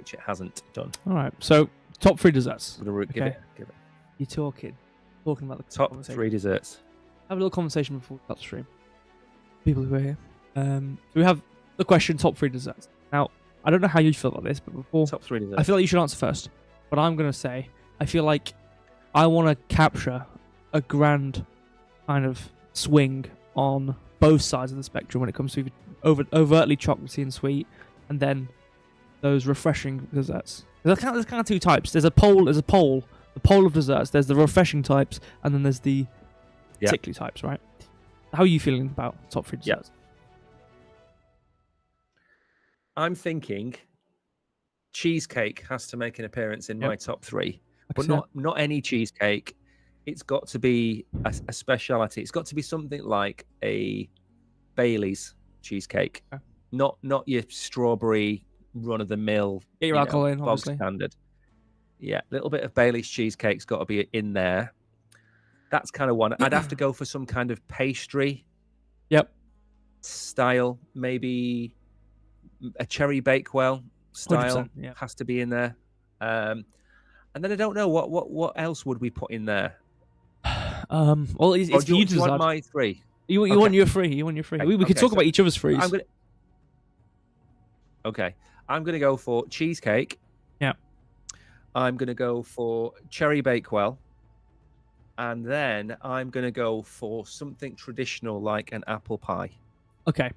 which it hasn't done. All right, so top 3 desserts. Give it. You're talking about the Top 3 desserts. Have a little conversation before we start the stream. People who are here. So we have the question: top 3 desserts. Now, I don't know how you feel about this, but before top 3 desserts, I feel like you should answer first. But I'm gonna say I feel like I want to capture a grand kind of swing on both sides of the spectrum when it comes to overtly chocolatey and sweet, and then those refreshing desserts. There's kind of 2 types. There's a pole. The pole of desserts. There's the refreshing types, and then there's the sickly types. Right? How are you feeling about top 3 desserts? I'm thinking cheesecake has to make an appearance in my top 3, but not any cheesecake. It's got to be a speciality. It's got to be something like a Bailey's cheesecake, not your strawberry run of the mill. Get your alcohol in, obviously. Standard. Yeah, a little bit of Bailey's cheesecake's got to be in there. That's kind of one. I'd have to go for some kind of pastry. Style, maybe a cherry bakewell style has to be in there. And then I don't know what else would we put in there. Well, it's do you want my 3? You want your 3. You want your 3. We could talk about each other's 3s. I'm gonna go for cheesecake. Yeah. I'm gonna go for cherry bakewell, and then I'm gonna go for something traditional like an apple pie. Okay.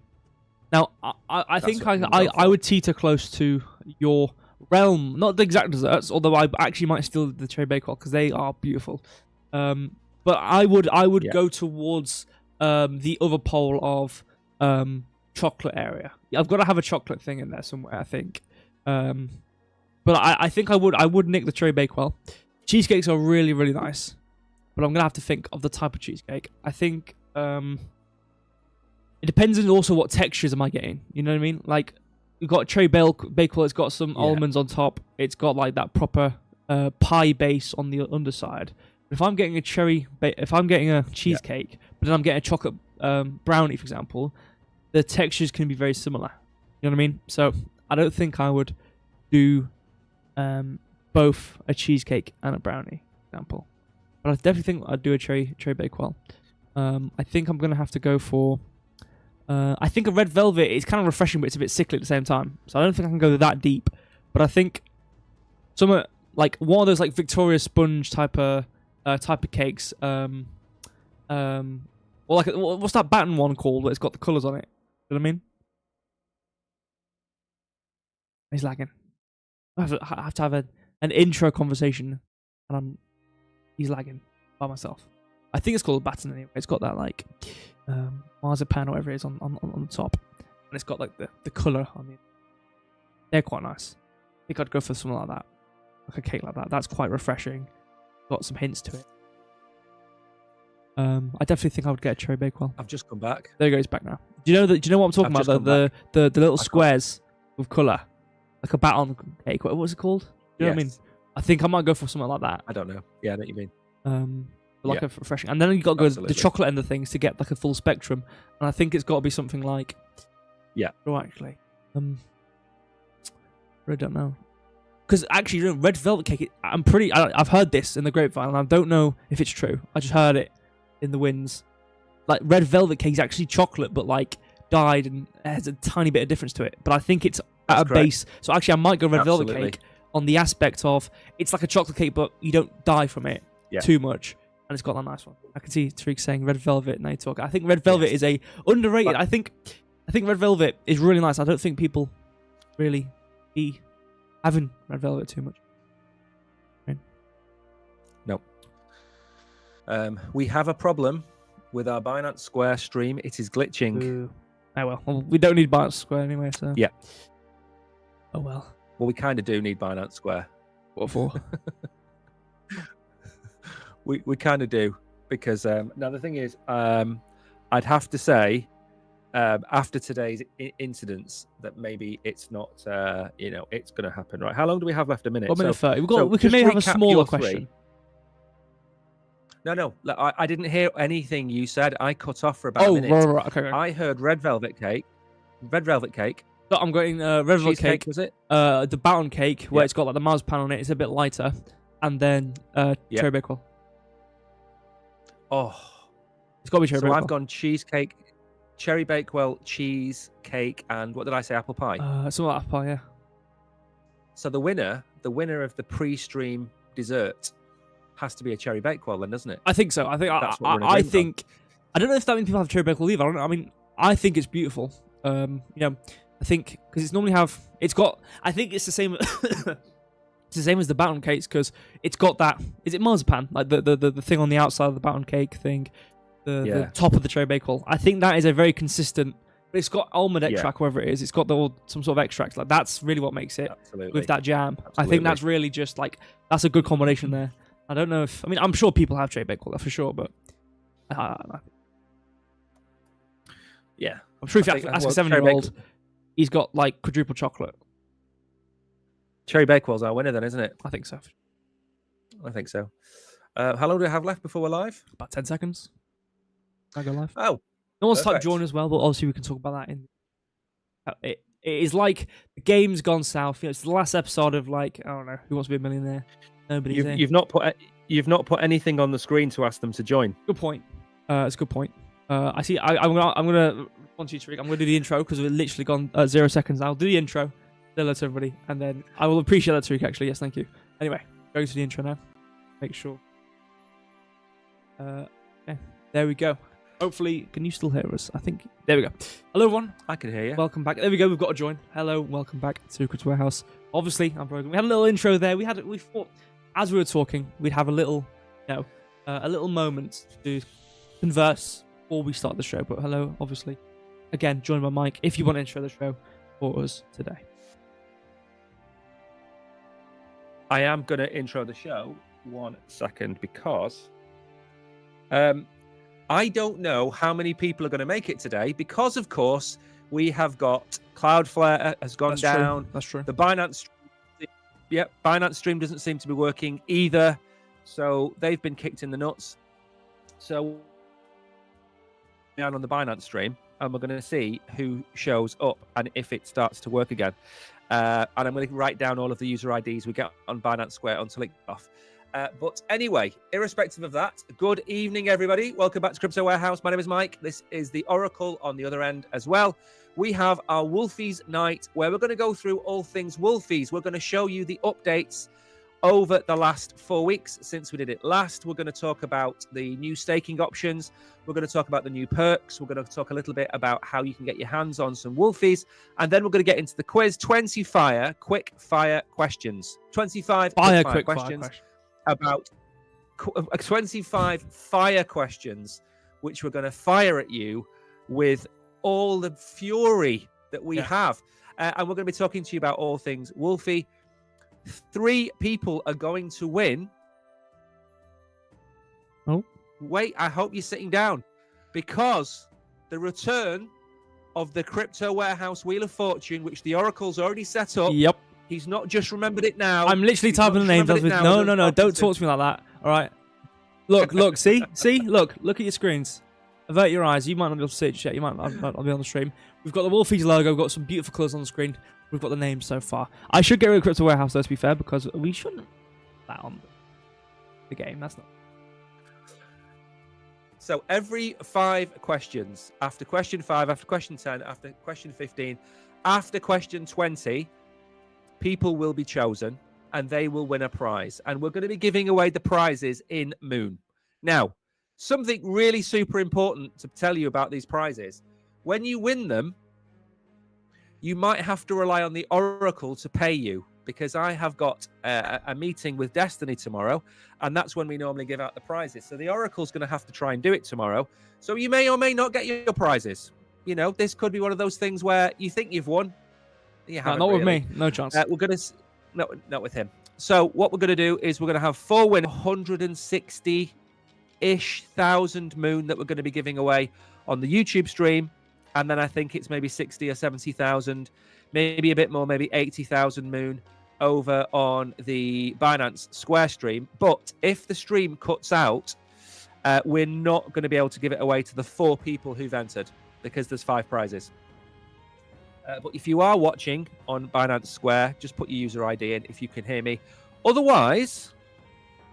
Now I think I would teeter close to your realm, not the exact desserts, although I actually might steal the cherry bakewell because they are beautiful. But I would go towards the other pole of chocolate area. I've got to have a chocolate thing in there somewhere, I think. But I think I would nick the cherry bakewell. Cheesecakes are really, really nice, but I'm gonna have to think of the type of cheesecake. I think it depends on also what textures am I getting. You know what I mean? Like you've got cherry bakewell. It's got some almonds on top. It's got like that proper pie base on the underside. If I'm getting a cheesecake, but then I'm getting a chocolate brownie, for example, the textures can be very similar. You know what I mean? So I don't think I would do both a cheesecake and a brownie, for example. But I definitely think I'd do a cherry bakewell. I think I'm gonna have to go for. I think a red velvet is kind of refreshing, but it's a bit sickly at the same time. So I don't think I can go that deep. But I think some like one of those like Victoria sponge type of cakes. Or like what's that batten one called? Where it's got the colours on it. You know what I mean? He's lagging. I have to have an intro conversation, and he's lagging by myself. I think it's called a batten anyway. It's got that like marzipan or whatever it is on the top, and it's got like the colour on the. They're quite nice. I think I'd go for something like that, like a cake like that. That's quite refreshing. Got some hints to it. I definitely think I would get a cherry bakewell. I've just come back. There you go. He's back now. Do you know what I'm talking about? The little squares with colour, like a baton cake. What was it called? Do you know what I mean? I think I might go for something like that. I don't know. Yeah, I know what you mean. Like a refreshing, and then you got to go the chocolate end of things to get like a full spectrum. And I think it's got to be something like, oh, actually, I don't know, because actually, red velvet cake. I've heard this in the grapevine, and I don't know if it's true. I just heard it in the winds. Like red velvet cake is actually chocolate, but like dyed and has a tiny bit of difference to it. But I think it's at a base. So actually, I might go red velvet cake on the aspect of it's like a chocolate cake, but you don't die from it too much. And it's got that nice one. I can see Tariq saying red velvet. Now you talk. I think red velvet is a underrated. I think red velvet is really nice. I don't think people really be having red velvet too much. Right? No. We have a problem with our Binance Square stream. It is glitching. Oh well, we don't need Binance Square anyway. So yeah. Oh well. Well, we kind of do need Binance Square. What for? We kind of do, because now the thing is, I'd have to say, after today's incidents, that maybe it's not, it's going to happen, right? How long do we have left? A minute. 1 minute 30. We can maybe have a smaller question. No, I didn't hear anything you said. I cut off for about a minute. Right. Okay. I heard red velvet cake. So I'm going red velvet cake. Was it? The baton cake where it's got like the marzipan on it. It's a bit lighter, and then cherry bakewell. Oh, it's got to be cherry bakewell. I've gone cheesecake, cherry bakewell, cheesecake, and what did I say? Apple pie. Something like apple pie, yeah. So the winner of the pre-stream dessert has to be a cherry bakewell, then, doesn't it? I think so. I think that's what we're I think. I don't know if that means people have cherry bakewell either. I mean, I think it's beautiful. I think because it's normally have. It's got. I think it's the same. It's the same as the baton cakes because it's got that. Is it marzipan? Like the thing on the outside of the baton cake thing, the top of the cherry bakewell. I think that is a very consistent. But it's got almond extract, whatever it is. It's got some sort of extract. Like that's really what makes it with that jam. Absolutely. I think that's really just like that's a good combination there. I don't know if I'm sure people have cherry bakewell for sure, but yeah, I'm sure if you ask a 7-year-old, he's got like quadruple chocolate. Cherry bakewell's our winner then, isn't it? I think so. How long do we have left before we're live? About 10 seconds. I go live. Oh, no one's typed join as well, but obviously we can talk about that in. It is like the game's gone south. It's the last episode of like I don't know Who Wants to Be a Millionaire. Nobody's there. You've not put anything on the screen to ask them to join. Good point. It's a good point. I see. I'm gonna respond to you, Tariq. I'm gonna do the intro because we've literally gone 0 seconds now. I'll do the intro. Hello to everybody, and then I will appreciate that, Tariq. Actually, yes, thank you. Anyway, going to the intro now. Make sure. Yeah, there we go. Hopefully, can you still hear us? I think. There we go. Hello, everyone. I can hear you. Welcome back. There we go. We've got to join. Hello, welcome back to Secret Warehouse. Obviously, we had a little intro there. We thought as we were talking, we'd have a little, a little moment to converse before we start the show. But hello, obviously, again, join my mic if you want to intro the show for us today. I am going to intro the show 1 second because I don't know how many people are going to make it today because, of course, we have got Cloudflare has gone down. That's true. The Binance stream doesn't seem to be working either. So they've been kicked in the nuts. So down on the Binance stream. and we're going to see who shows up and if it starts to work again. And I'm going to write down all of the user IDs we get on Binance Square until it gets off. But anyway, irrespective of that, good evening, everybody. Welcome back to Crypto Warehouse. My name is Mike. This is the Oracle on the other end as well. We have our Wolfies night where we're going to go through all things Wolfies. We're going to show you the updates over the last 4 weeks since we did it last. We're going to talk about the new staking options. We're going to talk about the new perks. We're going to talk a little bit about how you can get your hands on some Wolfies. And then we're going to get into the quiz. 25 quick fire questions. 25 quick fire questions. About 25 fire questions, which we're going to fire at you with all the fury that we have. And we're going to be talking to you about all things Wolfie. 3 people are going to win. Oh. Wait, I hope you're sitting down, because the return of the Crypto Warehouse Wheel of Fortune, which the Oracle's already set up. Yep. He's not just remembered it now. I'm literally typing the names. No. Don't talk to me like that. All right. Look. See. Look at your screens. Avert your eyes. You might not be able to see it yet. You might not be on the stream. We've got the Wolfies logo. We've got some beautiful colours on the screen. We've got the names so far. I should get rid of Crypto Warehouse, though, to be fair, because we shouldn't put that on the game. That's not. So every 5 questions, after question 5, after question 10, after question 15, after question 20, people will be chosen and they will win a prize. And we're going to be giving away the prizes in Moon. Now, something really super important to tell you about these prizes. When you win them, you might have to rely on the Oracle to pay you, because I have got a meeting with Destiny tomorrow, and that's when we normally give out the prizes. So the Oracle's going to have to try and do it tomorrow. So you may or may not get your prizes. You know, this could be one of those things where you think you've won. You haven't not really. With me. No chance. We're going to... No, not with him. So what we're going to do is we're going to have 4 winners, 160-ish thousand Moon that we're going to be giving away on the YouTube stream. And then I think it's maybe 60 or 70,000, maybe a bit more, maybe 80,000 Moon over on the Binance Square stream. But if the stream cuts out, we're not going to be able to give it away to the 4 people who've entered, because there's 5 prizes. But if you are watching on Binance Square, just put your user ID in if you can hear me. Otherwise,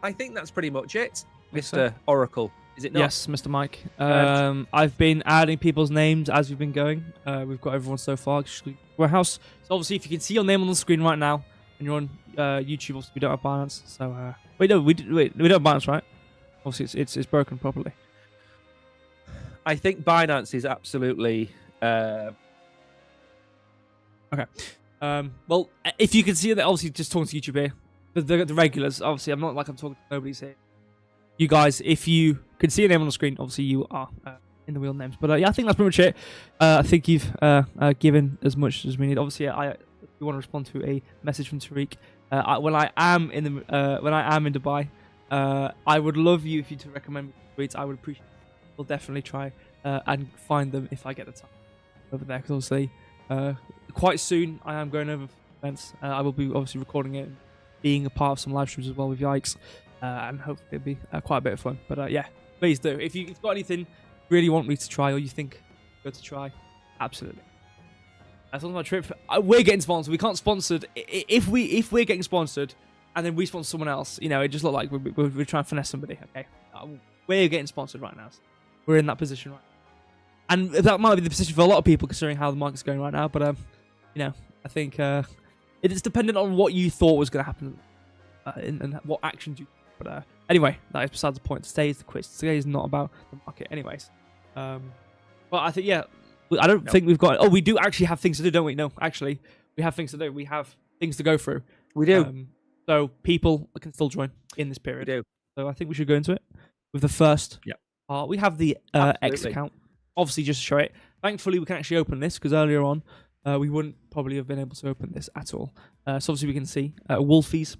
I think that's pretty much it, Mr. Oracle. Is it not? Yes, Mr. Mike. I've been adding people's names as we've been going. We've got everyone so far. Warehouse. So obviously, if you can see your name on the screen right now, and you're on YouTube, obviously we don't have Binance. So we don't have Binance, right? Obviously, it's broken properly. I think Binance is absolutely okay. Well, if you can see that, obviously, just talking to YouTube here, the regulars. Obviously, I'm talking to nobody's here. You guys, if you can see your name on the screen, obviously you are in the wheel names. But yeah, I think that's pretty much it. I think you've given as much as we need. Obviously, we want to respond to a message from Tariq. When I am in Dubai, I would love you if you to recommend tweets. I would appreciate it. We'll definitely try and find them if I get the time over there. Because obviously, quite soon I am going over for events. I will be obviously recording it, and being a part of some live streams as well with Yikes. And hopefully it'll be quite a bit of fun. But yeah, please do. If you've got anything you really want me to try, or you think good to try, absolutely. That's on my trip. We're getting sponsored. We can't sponsor. If we're getting sponsored, and then we sponsor someone else, you know, it just look like we're trying to finesse somebody. Okay, we're getting sponsored right now. So we're in that position right now. And that might be the position for a lot of people, considering how the market's going right now. But you know, I think it is dependent on what you thought was going to happen, and what actions you. But anyway, that is besides the point. Today is the quiz. Today is not about the market anyways. But I think, yeah, I don't think we've got... Oh, we do actually have things to do, don't we? No, actually, we have things to do. We have things to go through. We do. So people can still join in this period. We do. So I think we should go into it with the first part. We have the X account, obviously, just to show it. Thankfully, we can actually open this, because earlier on, we wouldn't probably have been able to open this at all. So obviously, we can see Wolfies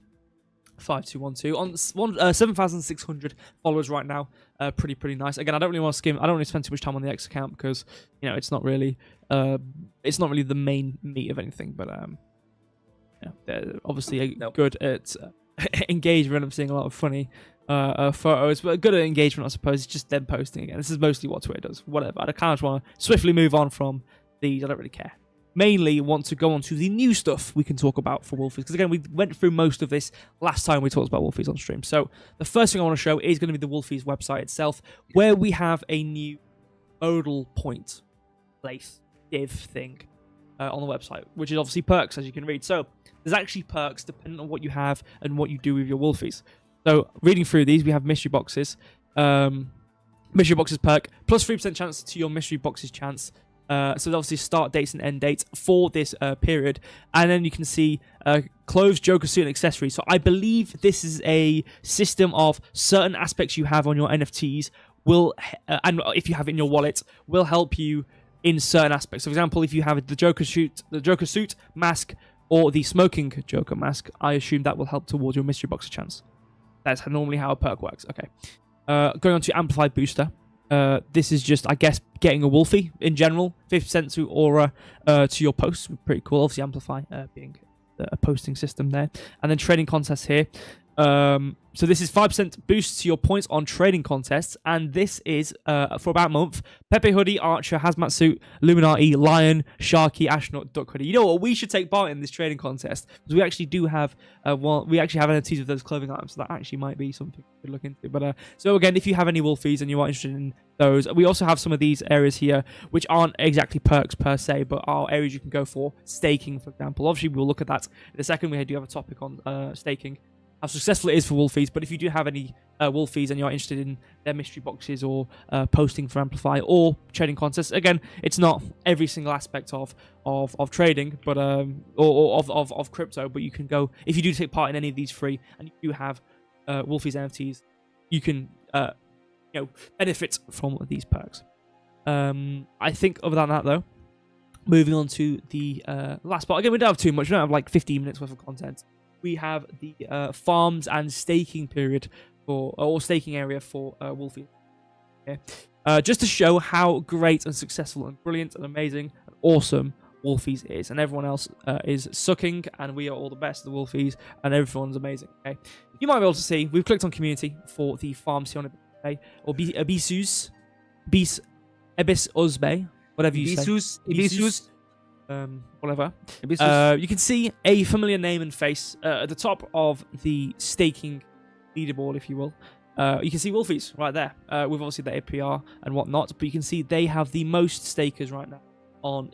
5212 on 7,600 followers right now. Pretty nice. Again, I don't really want to skim. I don't really spend too much time on the X account, because you know it's not really the main meat of anything. But yeah, they're obviously good at engagement. I'm seeing a lot of funny photos, but good at engagement, I suppose. It's just them posting again. This is mostly what Twitter does. Whatever. I kind of want to swiftly move on from these. I don't really care. Mainly want to go on to the new stuff we can talk about for Wolfies, because again, we went through most of this last time we talked about Wolfies on stream. So the first thing I want to show is going to be the Wolfies website itself, where we have a new modal point place div thing on the website, which is obviously perks, as you can read. So there's actually perks depending on what you have and what you do with your Wolfies. So reading through these, we have mystery boxes. Mystery boxes perk, plus 3% chance to your mystery boxes chance. So obviously start dates and end dates for this period. And then you can see clothes, Joker suit, and accessories. So I believe this is a system of certain aspects you have on your NFTs will, and if you have it in your wallet, will help you in certain aspects. So for example, if you have the Joker suit, mask, or the smoking Joker mask, I assume that will help towards your mystery boxer chance. That's normally how a perk works. Okay. Going on to Amplified Booster. This is just, I guess, getting a Wolfie in general. 50% to aura to your posts. Pretty cool. Obviously, Amplify being a posting system there. And then trading contests here. So this is 5% boost to your points on trading contests. And this is, for about a month, Pepe Hoodie, Archer, Hazmat Suit, Illuminati, Lion, Sharky, Astronaut, Duck Hoodie. You know what? We should take part in this trading contest, because we actually do have, we actually have NFTs of those clothing items, so that actually might be something we could look into. But so again, if you have any Wolfies and you are interested in those, we also have some of these areas here, which aren't exactly perks per se, but are areas you can go for. Staking, for example. Obviously, we'll look at that in a second. We do have a topic on staking, how successful it is for Wolfies. But if you do have any Wolfies and you're interested in their mystery boxes or posting for Amplify or trading contests, again, it's not every single aspect of trading, but or of crypto. But you can go, if you do take part in any of these free and you do have Wolfies NFTs, you can benefit from these perks. I think other than that, though, moving on to the last part. Again, we don't have too much. We don't have like 15 minutes worth of content. We have the farms and staking period or staking area for Wolfies. Okay. Just to show how great and successful and brilliant and amazing and awesome Wolfies is, and everyone else is sucking, and we are all the best of the Wolfies, and everyone's amazing. Okay, you might be able to see we've clicked on community for the farms here on Bay or Ibisus, Ebis Uzbay, whatever you say. Ibisus. Whatever. You can see a familiar name and face at the top of the staking leaderboard, if you will. You can see Wolfies right there, with obviously the APR and whatnot, but you can see they have the most stakers right now on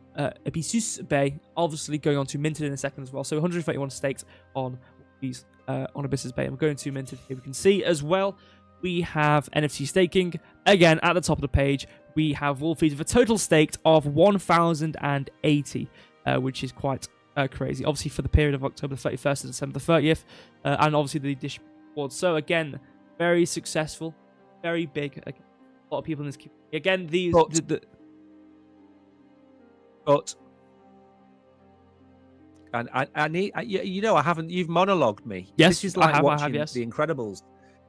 Ibisus Bay, obviously going on to minted in a second as well. So 131 staked on Wolfies on Ibisus Bay. And we're going to minted here. We can see as well, we have NFT staking. Again, at the top of the page, we have Wolfies with a total staked of 1,080, which is quite crazy. Obviously, for the period of October 31st to December 30th, and obviously the edition board. So again, very successful, very big. Again, a lot of people in this community. Again, these. But and I need, I haven't. You've monologued me. Yes, this is like watching The Incredibles.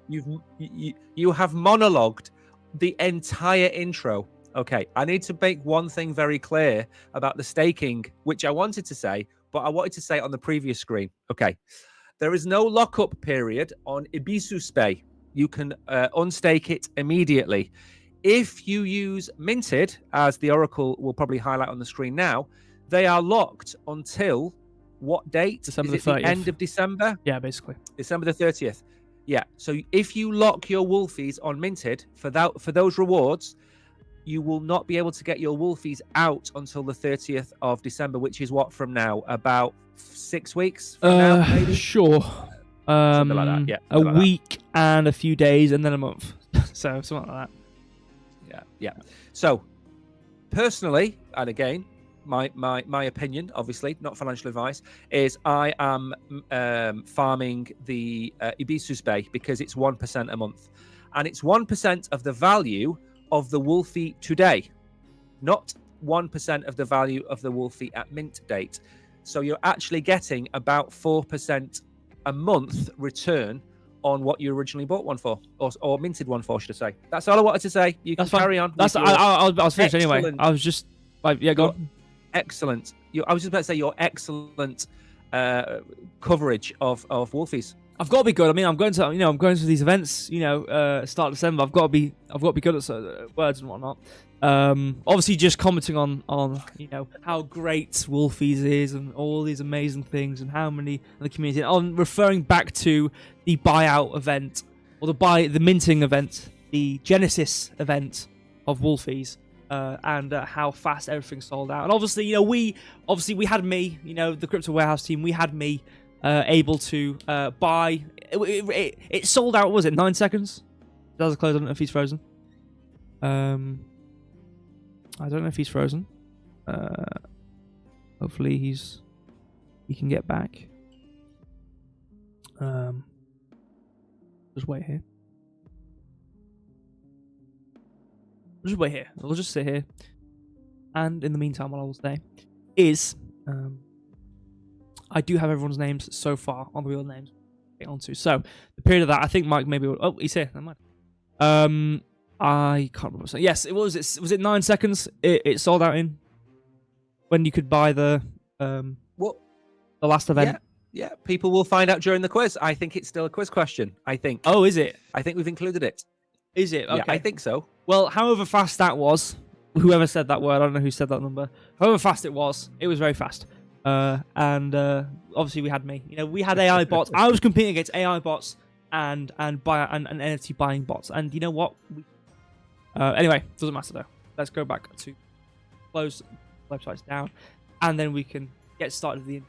You have monologued the entire intro. Okay, I need to make one thing very clear about the staking, which I wanted to say, but I wanted to say it on the previous screen. Okay, there is no lockup period on Ibisus Bay. You can unstake it immediately. If you use Minted, as the Oracle will probably highlight on the screen now, they are locked until what date? December the 30th. The end of December? Yeah, basically. December the 30th. Yeah, so if you lock your Wolfies on Minted for those rewards, you will not be able to get your Wolfies out until the 30th of December, which is what from now? About 6 weeks from now, maybe? Sure. Something like that, yeah. A week and a few days and then a month. So, something like that. Yeah. So, personally, and again, my opinion, obviously, not financial advice, is I am farming the Ibisus Bay because it's 1% a month. And it's 1% of the value of the Wolfie today, not 1% of the value of the Wolfie at mint date. So you're actually getting about 4% a month return on what you originally bought one for, or minted one for, should I say. That's all I wanted to say. You can carry on. I was finished anyway. I was just like, yeah, go on. Excellent. I was just about to say your excellent coverage of Wolfies. I've got to be good. I mean, I'm going to these events. Start of December. I've got to be good at words and whatnot. Obviously, just commenting on how great Wolfies is and all these amazing things and how many in the community. On referring back to the buyout event or the minting event, the Genesis event of Wolfies. And how fast everything sold out, and obviously, we had me, the crypto warehouse team, we had me able to buy. It sold out. What was it 9 seconds? That was close. I don't know if he's frozen. I don't know if he's frozen. Hopefully he can get back. Just wait here. Just wait here. We'll just sit here. And in the meantime, what I will say is, I do have everyone's names so far on the wheel of names to get onto. So the period of that, I think Mike maybe. Oh, he's here. Never mind. I can't remember. So yes, it was. Was it 9 seconds? It sold out in when you could buy the what the last event. Yeah. People will find out during the quiz. I think it's still a quiz question. I think. Oh, is it? I think we've included it. Is it? Okay. Yeah, I think so. Well, however fast that was, whoever said that word, I don't know who said that number. However fast it was very fast. And obviously we had me. We had AI bots. I was competing against AI bots and NFT buying bots. And you know what? Anyway, doesn't matter though. Let's go back to close websites down, and then we can get started with the.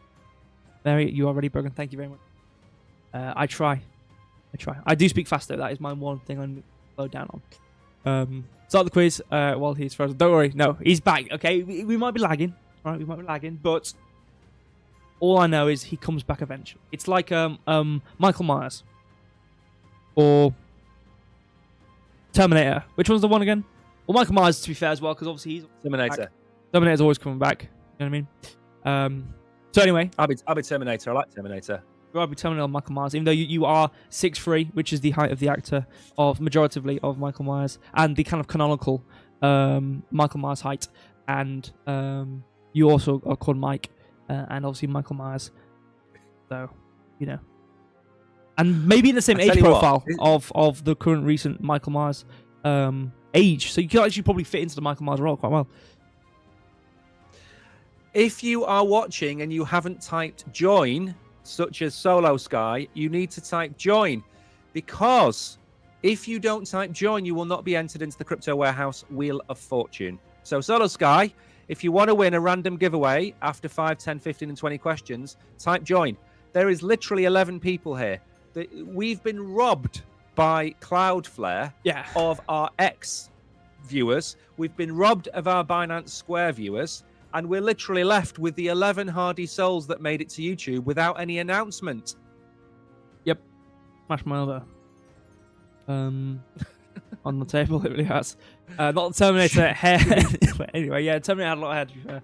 Mary, you are ready, Brogan. Thank you very much. I try. I do speak faster. That is my one thing I'm slow down on. Start the quiz while he's frozen. Don't worry. No, he's back. Okay, we might be lagging. All right, we might be lagging, but all I know is he comes back eventually. It's like Michael Myers or Terminator. Which one's the one again? Well, Michael Myers, to be fair as well, because obviously he's Terminator. Back. Terminator's always coming back. You know what I mean? So anyway, I'll be Terminator. I like Terminator. I'll be Terminator Michael Myers, even though you are 6'3", which is the height of the actor majoritively of Michael Myers, and the kind of canonical Michael Myers height, and you also are called Mike, and obviously Michael Myers. So, and maybe in the same age profile of the current recent Michael Myers age, so you could actually probably fit into the Michael Myers role quite well. If you are watching and you haven't typed join, such as Solo Sky, you need to type join, because if you don't type join, you will not be entered into the Crypto Warehouse Wheel of Fortune. So Solo Sky, if you want to win a random giveaway after 5, 10, 15 and 20 questions, type join. There is literally 11 people here. We've been robbed by Cloudflare of our X viewers. We've been robbed of our Binance Square viewers. And we're literally left with the 11 hardy souls that made it to YouTube without any announcement. Yep. Marshmallow on the table, it really has. Not Terminator hair. Anyway, yeah, Terminator had a lot of hair, to be fair.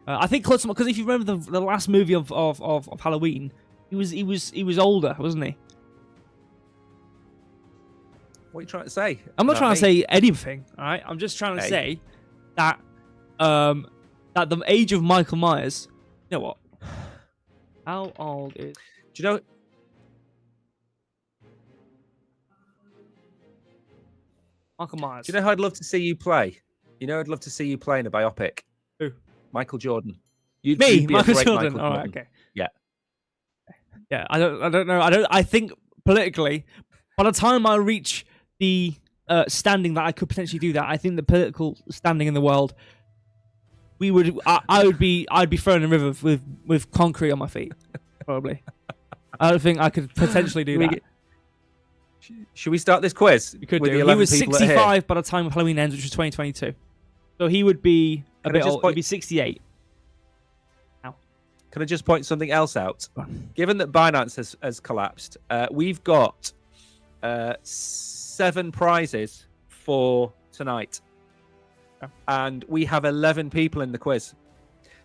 I think close to, because if you remember the last movie of Halloween, he was older, wasn't he? What are you trying to say? I'm not trying to say anything, all right? I'm just trying to say that at the age of Michael Myers, you know what? How old is? Do you know? Michael Myers. Do you know who I'd love to see you play? I'd love to see you play in a biopic. Who? Michael Jordan. You'd be Michael Jordan. All right, okay. Yeah. Yeah, I don't know. I think politically, by the time I reach the standing that I could potentially do that, I think the political standing in the world. I'd be thrown in the river with concrete on my feet, probably. I don't think I could potentially do that. Should we start this quiz? We could do. He was 65 by the time Halloween ends, which was 2022. So he would be a bit old. He'd be 68. Now. Can I just point something else out? Given that Binance has collapsed, we've got 7 prizes for tonight. And we have 11 people in the quiz.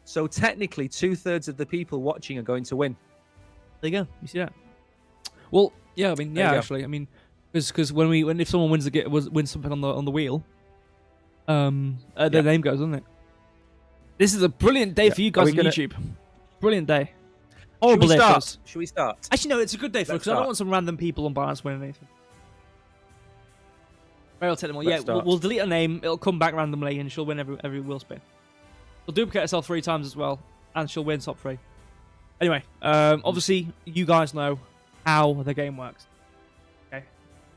So technically, 2/3 of the people watching are going to win. There you go. You see that? Well, yeah. I mean, actually, I mean, because if someone wins something on the wheel, their name goes, doesn't it? This is a brilliant day for you guys on YouTube. Brilliant day. Horrible day for us. Should we start? Actually, no, it's a good day for us because I don't want some random people unbalanced winning anything. Maybe I'll take them all. Yeah, we'll delete her name. It'll come back randomly, and she'll win every wheel spin. She'll duplicate herself 3 times as well, and she'll win top 3. Anyway, obviously, you guys know how the game works. Okay,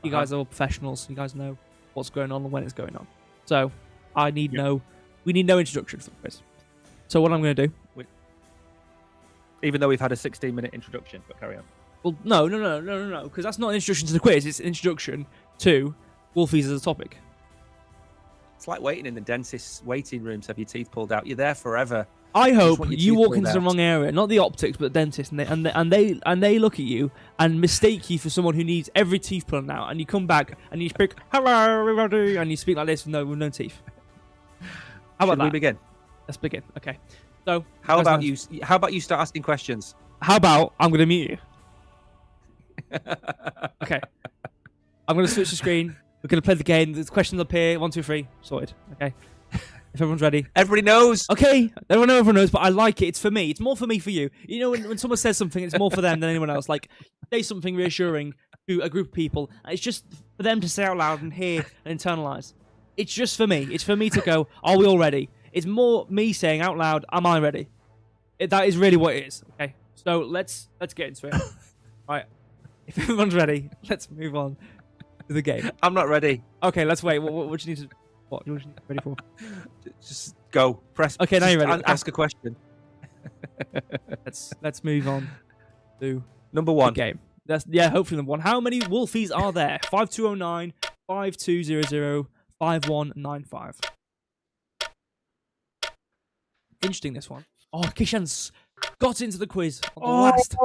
you guys are all professionals. You guys know what's going on and when it's going on. So, we need no introduction for the quiz. So what I'm going to do... Even though we've had a 16-minute introduction, but carry on. Well, no, because that's not an introduction to the quiz. It's an introduction to Wolfies as a topic. It's like waiting in the dentist's waiting room to have your teeth pulled out. You're there forever. I hope you walk into the wrong area, not the optics, but the dentist, and they look at you and mistake you for someone who needs every teeth pulling out, and you come back and you speak, hello everybody, and you speak like this with no teeth. How about that? We begin? Let's begin. Okay. So how about you start asking questions? How about I'm going to mute you? Okay. I'm going to switch the screen. We're going to play the game. The questions up here. 1, 2, 3. Sorted. Okay. If everyone's ready. Everybody knows. Okay. Everyone knows, but I like it. It's for me. It's more for me for you. You know, when someone says something, it's more for them than anyone else. Like, say something reassuring to a group of people. And it's just for them to say out loud and hear and internalize. It's just for me. It's for me to go, are we all ready? It's more me saying out loud, am I ready? That is really what it is. Okay. So let's get into it. Right. If everyone's ready, let's move on to the game. I'm not ready. Okay, let's wait. What do you need to... What do you need to be ready for? Just go. Press. Okay, now you're ready. Ask a question. Let's move on to number 1 game. Hopefully number 1. How many Wolfies are there? 5209, 5200, 5195. Interesting, this one. Oh, Kishan's got into the quiz. Last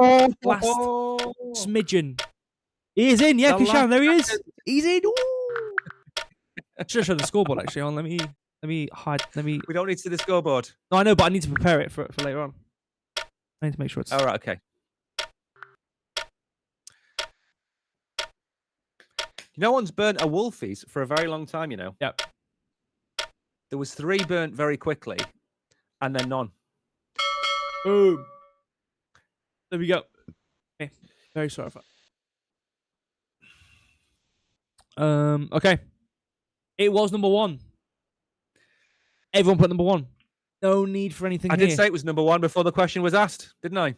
smidgen. He is in. Yeah, Kishan, there he is. He's in. Ooh. Should have shown the scoreboard actually. On. Let me hide. We don't need to see the scoreboard. No, I know, but I need to prepare it for later on. I need to make sure it's. All right. Okay. No one's burnt a Wolfies for a very long time. You know. Yep. There was 3 burnt very quickly, and then none. Boom. There we go. Okay. Very sorry for that. Okay. It was number 1. Everyone put number 1. No need for anything I did say it was number 1 before the question was asked, didn't I?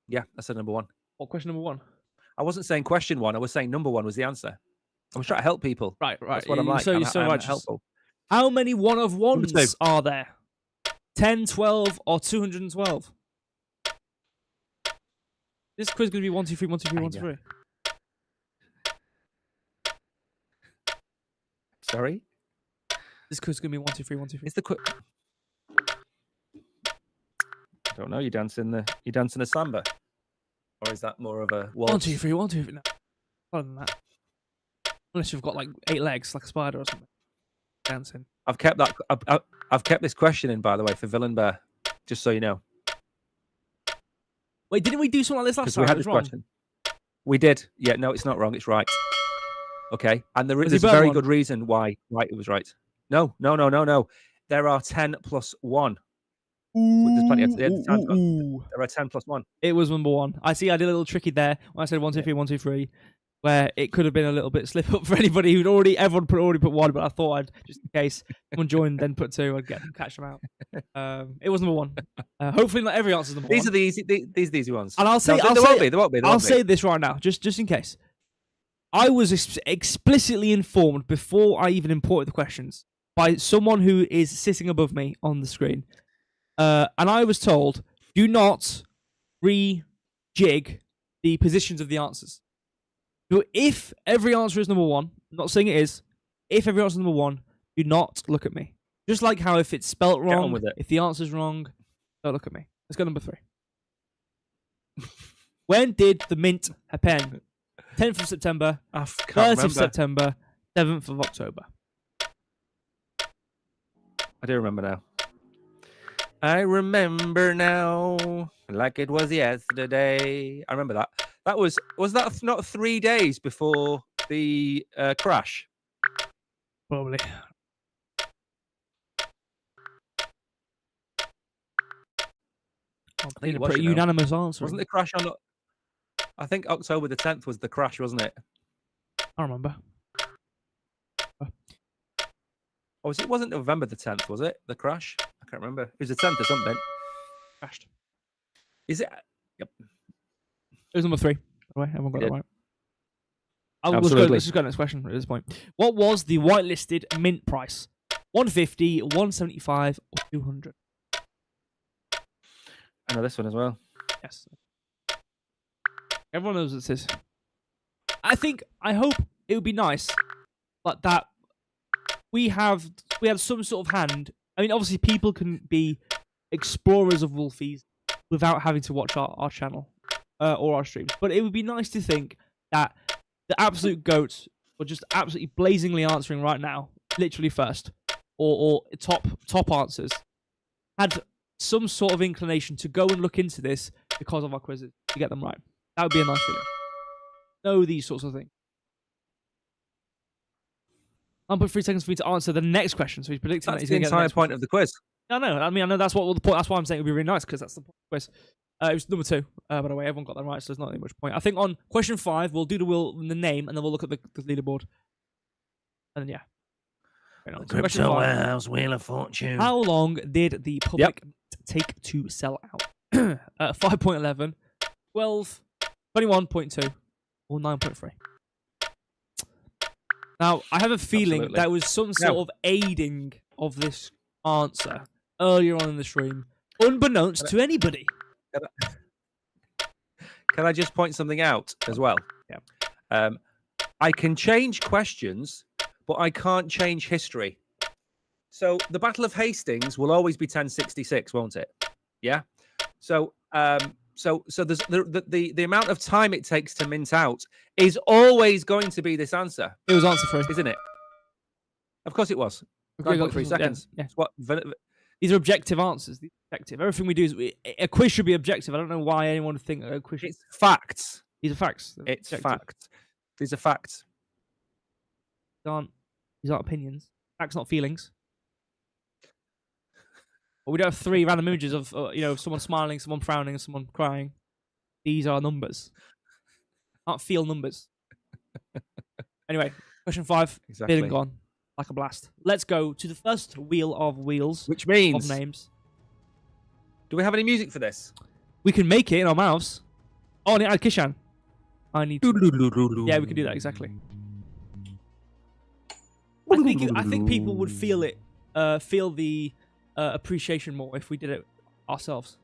Yeah, I said number 1. What, question number 1? I wasn't saying question 1. I was saying number 1 was the answer. I was trying to help people. Right. That's what I'm like. So I'm helpful. How many 1 of 1s are there? 10, 12, or 212? This quiz is going to be 1, 2, 3, 1, 2, 3, 1, 2, 3. Sorry? This quiz is going to be 1, 2, 3, 1, 2, 3. It's the quiz. I don't know. You dancing a samba, or is that more of a waltz? 1, 2, 3, 1, 2, 3. No, other than that. Unless you've got like 8 legs, like a spider or something. Dancing. I've kept that. I've kept this question in, by the way, for Villain Bear, just so you know. Wait, didn't we do something like this last time? We had this question. We did. Yeah, no, it's not wrong. It's right. Okay, and there's a very good reason why it was right. No. There are 10 plus 1. There's plenty of time. There are 10 plus 1. It was number 1. I see. I did a little tricky there when I said 1, 2, 3, 1, 2, 3, where it could have been a little bit slip up for anybody everyone already put 1, but I thought I'd just in case someone joined then put 2, I'd catch them out. It was number 1. Hopefully not every answer is number 1. These are the easy ones. And I'll say there won't be. I'll say this right now, just in case. I was explicitly informed before I even imported the questions by someone who is sitting above me on the screen. And I was told, do not re-jig the positions of the answers. So if every answer is number 1, I'm not saying it is, if every answer is number 1, do not look at me. Just like how if it's spelt wrong, if the answer's wrong, don't look at me. Let's go number 3. When did the mint happen? 10th of September, 1st of September, 7th of October. I do remember now. I remember now, like it was yesterday. I remember that. Was that not 3 days before the crash? Probably. I think it was, pretty unanimous answer. Wasn't the crash on? I think October the 10th was the crash, wasn't it? I remember. Or it wasn't November the 10th, was it? The crash? I can't remember. It was the 10th or something. Crashed. Is it? Yep. It was number 3. By the way, everyone got that right. Let's just go to the next question at this point. What was the whitelisted mint price? 150, 175, or 200? I know this one as well. Yes. Everyone knows what this is. I hope it would be nice, like that we had some sort of hand. I mean, obviously, people can be explorers of Wolfies without having to watch our channel or our streams. But it would be nice to think that the absolute goats were just absolutely blazingly answering right now, literally first, or top answers, had some sort of inclination to go and look into this because of our quizzes to get them right. That would be a nice feeling. Know these sorts of things. I'll put 3 seconds for you to answer the next question. So he's predicting that he's going to get the entire point of the quiz. No, I mean, I know that's what the point. That's why I'm saying it would be really nice because that's the point of the quiz. It was number 2, by the way. Everyone got that right, so there's not really much point. I think on question 5, we'll do the name, and then we'll look at the leaderboard. And then, yeah. Crypto Warehouse, Wheel of Fortune. How long did the public take to sell out? 5.11, 12, 21.2, or 9.3? Now, I have a feeling there was some sort of aiding of this answer earlier on in the stream, unbeknownst to anybody. Can I just point something out as well? Yeah. I can change questions, but I can't change history. So the Battle of Hastings will always be 1066, won't it? Yeah. So there's the amount of time it takes to mint out is always going to be this answer. It was answer 3, isn't it? Of course it was. 9.3 seconds. Yeah. What? These are objective answers. These are objective. Everything we do is a quiz should be objective. I don't know why anyone would think a quiz. It's facts. These are facts. It's facts. These are facts. These aren't opinions. Facts, not feelings. But we don't have 3 random images of someone smiling, someone frowning, and someone crying. These are numbers. Can't feel numbers. Anyway, question 5. Exactly. Been and gone. Like a blast. Let's go to the first wheel of wheels. Which means of names. Do we have any music for this? We can make it in our mouths. Oh, I need Kishan. I need to... Yeah, we can do that, exactly. I think people would feel it, feel the appreciation more if we did it ourselves.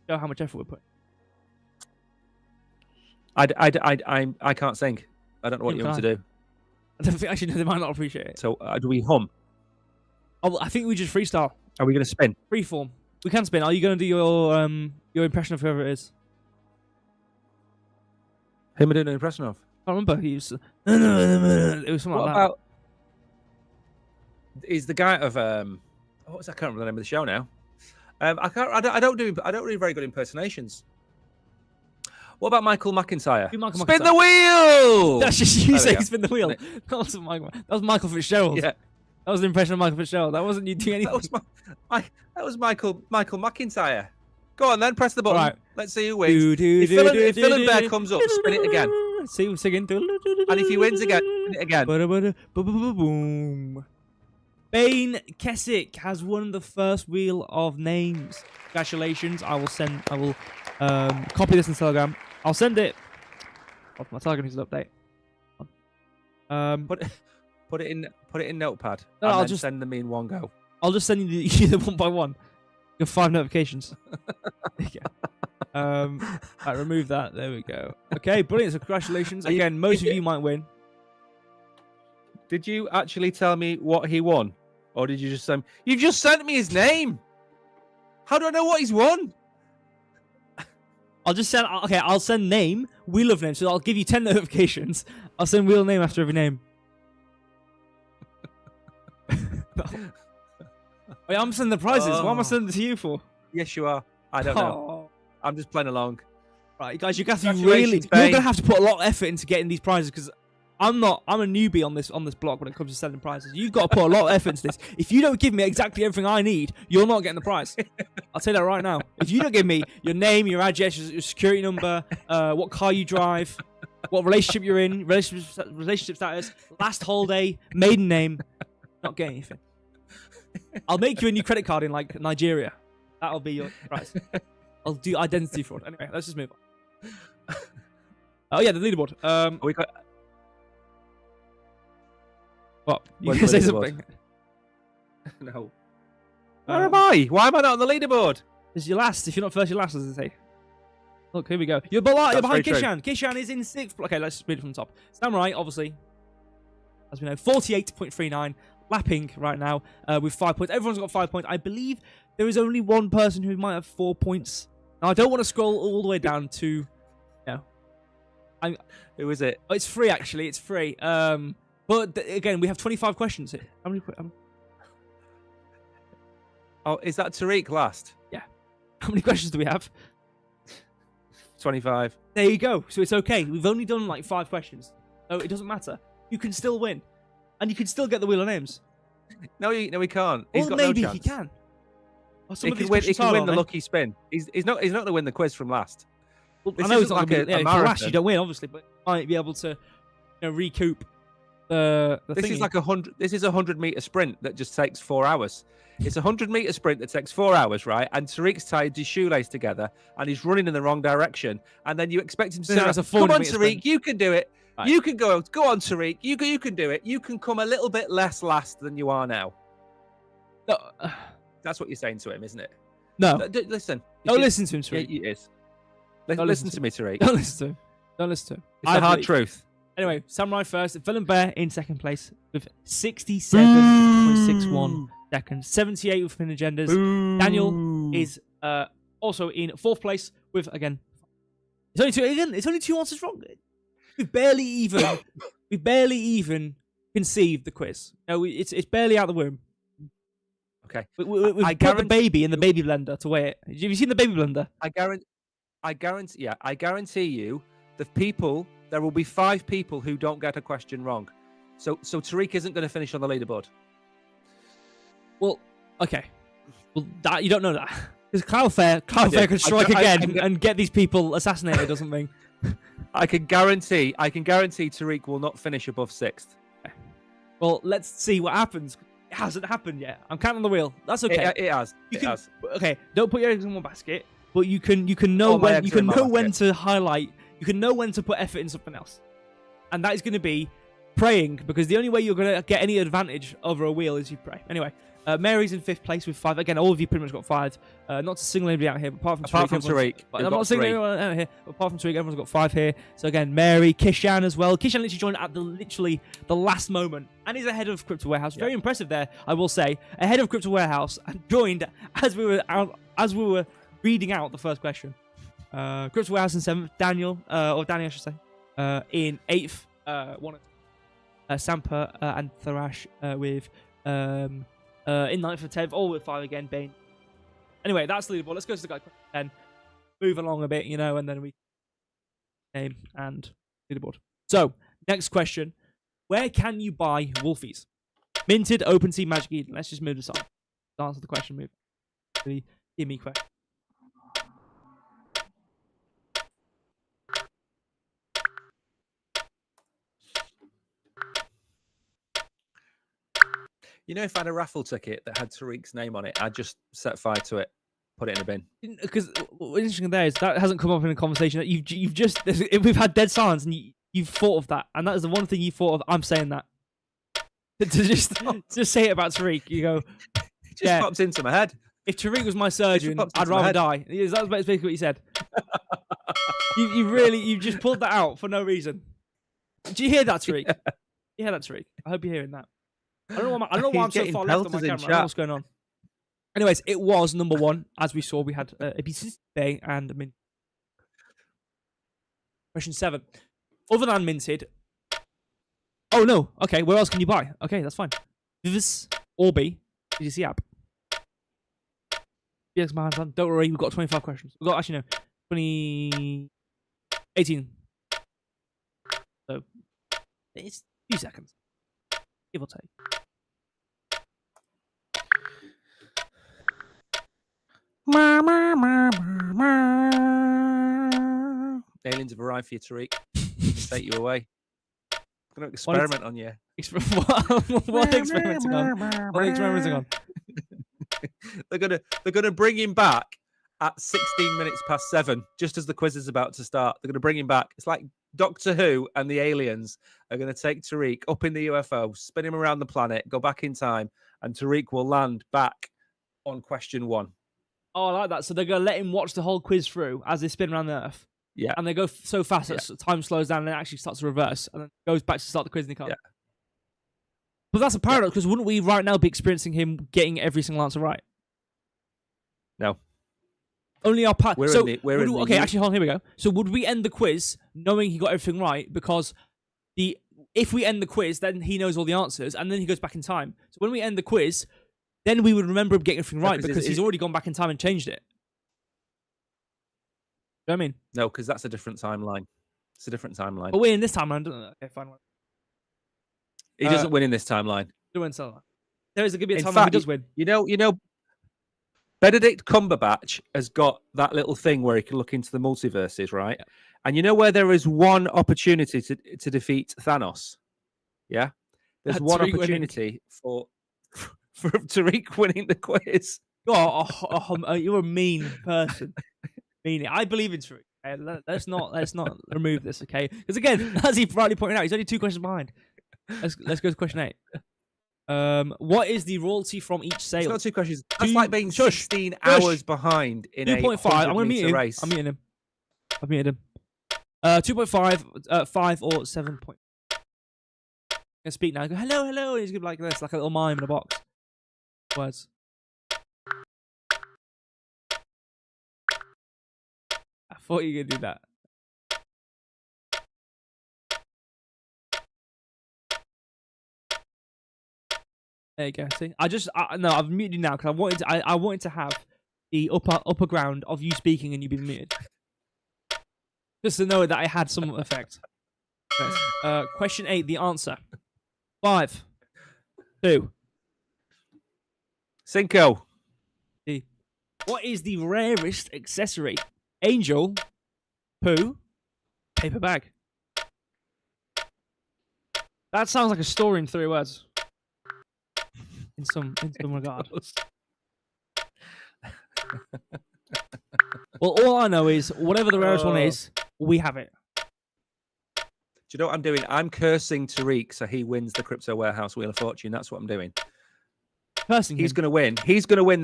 Show how much effort we put. I can't sing. I don't know what you want to do. I don't think actually they might not appreciate it. So do we hum? Oh, I think we just freestyle. Are we going to spin? Freeform. We can spin. Are you going to do your impression of whoever it is? Who am I doing an impression of? I can't remember. It was something like that. About? Is the guy of what was I can't remember the name of the show now. I don't do really very good impersonations. What about Michael McIntyre? Spin the wheel! That's just you saying spin the wheel. That wasn't Michael. That was Michael Fitzgerald. Yeah. That was an impression of Michael Fitzgerald. That wasn't you doing anything. That was Michael McIntyre. Go on then, press the button. Right. Let's see who wins. If Phil and Bear comes up, spin it again. See who's singing. And if he wins again, spin it again. Boom. Bane Kessick has won the first wheel of names. Congratulations. I will copy this in Telegram. I'll send it. Oh, my Telegram needs an update. Put it in Notepad. No, and I'll then just send them in one go. I'll just send you the one by one. You have 5 notifications. I remove that. There we go. Okay, brilliant. So congratulations again. Most of you might win. Did you actually tell me what he won, or did you just send? You've just sent me his name. How do I know what he's won? I'll just send. Okay, I'll send name, wheel of name. So I'll give you 10 notifications. I'll send wheel of name after every name. Wait, I'm sending the prizes. What am I sending it to you for? Yes, you are. I don't know. I'm just playing along. Right, guys, you guys have to really. You're gonna have to put a lot of effort into getting these prizes because I'm a newbie on this block when it comes to sending prizes. You've got to put a lot of effort into this. If you don't give me exactly everything I need, you're not getting the prize. I'll tell you that right now. If you don't give me your name, your address, your security number, what car you drive, what relationship you're in, relationship status, last holiday, maiden name, not getting anything. I'll make you a new credit card in like Nigeria. That'll be your price. I'll do identity fraud. Anyway, let's just move on. Oh yeah, the leaderboard. We got. What? You Where's can say the something. No. Where am I? Why am I not on the leaderboard? It's your last. If you're not first, you're last, as they say. Look, here we go. You're behind Kishan. Kishan is in 6th. Okay, let's read it from the top. Samurai, obviously, as we know, 48.39, lapping right now with 5 points. Everyone's got 5 points. I believe there is only one person who might have 4 points. Now, I don't want to scroll all the way down to, Who is it? Oh, it's free, actually. It's free. But again, we have 25 questions here. How many? Oh, is that Tariq last? Yeah. How many questions do we have? 25. There you go. So it's okay. We've only done like 5 questions. So it doesn't matter. You can still win. And you can still get the Wheel of Names. No, he can't. Or He's got maybe no chance. he can. He can win the lucky spin. He's not going to win the quiz from last. Well, This I know it's isn't not like like a if you're last, you don't win, obviously, but you might be able to recoup the This thingy. is like 100. This is a 100-meter sprint that just takes 4 hours. It's a 100-meter sprint that takes 4 hours, right? And Tariq's tied his shoelace together, and he's running in the wrong direction. And then you expect him to say, That's a "Come on, 400-meter Tariq, sprint. you can do it. Right. You can go. Go on, Tariq. You can do it. You can come a little bit less last than you are now." No, That's what you're saying to him, isn't it? no. Listen. Don't listen to him, Yeah, Tariq. it is. Don't Listen to me, Tariq. Don't listen to him. Don't listen to him. It's the hard truth. Anyway, Samurai first. Villain Bear in 2nd place with 67.61 seconds. 78 with Fin Agendas. Daniel is also in 4th place with, again, it's only 2 answers wrong. We've barely even conceived the quiz. No, it's barely out the womb. Okay. We've put the baby in the baby blender to weigh it. Have you seen the baby blender? I guarantee you, there will be 5 people who don't get a question wrong. So Tariq isn't going to finish on the leaderboard. Well, okay. Well, you don't know that. Because Kyle Fair could strike again and get these people assassinated or something. I can guarantee Tariq will not finish above 6th. Okay. Well, let's see what happens. It hasn't happened yet. I'm counting on the wheel. That's okay. It has. Okay, don't put your eggs in one basket, but you can know when to highlight. You can know when to put effort in something else, and that is going to be praying, because the only way you're going to get any advantage over a wheel is you pray. Anyway, Mary's in 5th place with 5. Again, all of you pretty much got 5. Not to single anybody out here, but apart from Tariq. I'm not singling anyone out here, but apart from Tariq, everyone's got 5 here. So again, Mary, Kishan as well. Kishan literally joined at the last moment and is ahead of Crypto Warehouse. Very impressive there, I will say. Ahead of Crypto Warehouse and joined as we were reading out the first question. Crypto Warehouse in 7th. Danny, I should say, in 8th. Sampa and Tharash with in 9th and 10th, all with 5 again. Bane. Anyway, that's the leaderboard. Let's go to the guy 10. Move along a bit, and then we name and leaderboard. So, next question: where can you buy Wolfies? Minted, OpenSea, Magic Eden. Let's just move this on. Answer the question. Move. Give me question. If I had a raffle ticket that had Tariq's name on it, I'd just set fire to it, put it in a bin. Because what's interesting there is that hasn't come up in a conversation. That you've just we've had dead silence, and you've thought of that, and that is the one thing you thought of. I'm saying that to just say it about Tariq. You go, it just pops into my head. If Tariq was my surgeon, I'd rather die. That's basically what you said. You've just pulled that out for no reason. Do you hear that, Tariq? Yeah. You hear that, Tariq? I hope you're hearing that. I don't know why I'm so far left on my camera. I don't know what's going on. Anyways, it was number 1. As we saw, we had ABC Bay and Mint. Question 7. Other than Minted... Oh, no. Okay, where else can you buy? Okay, that's fine. Vivis, Orbi, BGC app. BX Manhattan. Don't worry, we've got 25 questions. We've got, actually, no, 18. So, it's a few seconds. Give or take. Aliens have arrived for you, Tariq. Take you away. I'm going to experiment on you. What are they experimenting on? What are they experimenting on? They're gonna bring him back at 16 minutes past 7, just as the quiz is about to start. They're gonna bring him back. It's like Doctor Who and the aliens are gonna take Tariq up in the UFO, spin him around the planet, go back in time, and Tariq will land back on question 1. Oh, I like that. So they're gonna let him watch the whole quiz through as they spin around the Earth. Yeah. And they go so fast that time slows down and it actually starts to reverse, and then goes back to start the quiz and he can't. Yeah. But that's a paradox, because wouldn't we right now be experiencing him getting every single answer right? No. Only our part. Okay, actually, hold on. Here we go. So would we end the quiz knowing he got everything right? Because if we end the quiz, then he knows all the answers, and then he goes back in time. So when we end the quiz, then we would remember him getting everything right because he's already gone back in time and changed it. You know what I mean? No, because that's a different timeline. It's a different timeline. But we're in this timeline, don't we? Okay, fine. He doesn't win in this timeline. There is going to be a timeline he does win. You know, Benedict Cumberbatch has got that little thing where he can look into the multiverses, right? Yeah. And you know where there is one opportunity to defeat Thanos? Yeah? There's one opportunity for Tariq winning the quiz. You're a mean person. I believe in Tariq. Let's not remove this, okay? Because again, as he rightly pointed out, he's only 2 questions behind. Let's go to question 8. What is the royalty from each sale? It's not 2 questions. That's like being 16 hours behind in 2.5. I'm going to meet him. I'm meeting him. I've meeting him. 2.5, 5 or 7. I'm gonna speak now. Go hello, hello. And he's gonna be like this, like a little mime in a box. Words. I thought you were gonna do that. There you go. See, I've muted you now because I wanted to have the upper ground of you speaking and you being muted, just to know that I had some effect. Okay. Question 8. The answer. 5, 2, Cinco. What is the rarest accessory? Angel, poo, paper bag. That sounds like a story in 3 words. In some regard. Well, all I know is whatever the rarest one is, we have it. Do you know what I'm doing? I'm cursing Tariq so he wins the Crypto Warehouse Wheel of Fortune. That's what I'm doing. Cursing He's going to win. He's going to win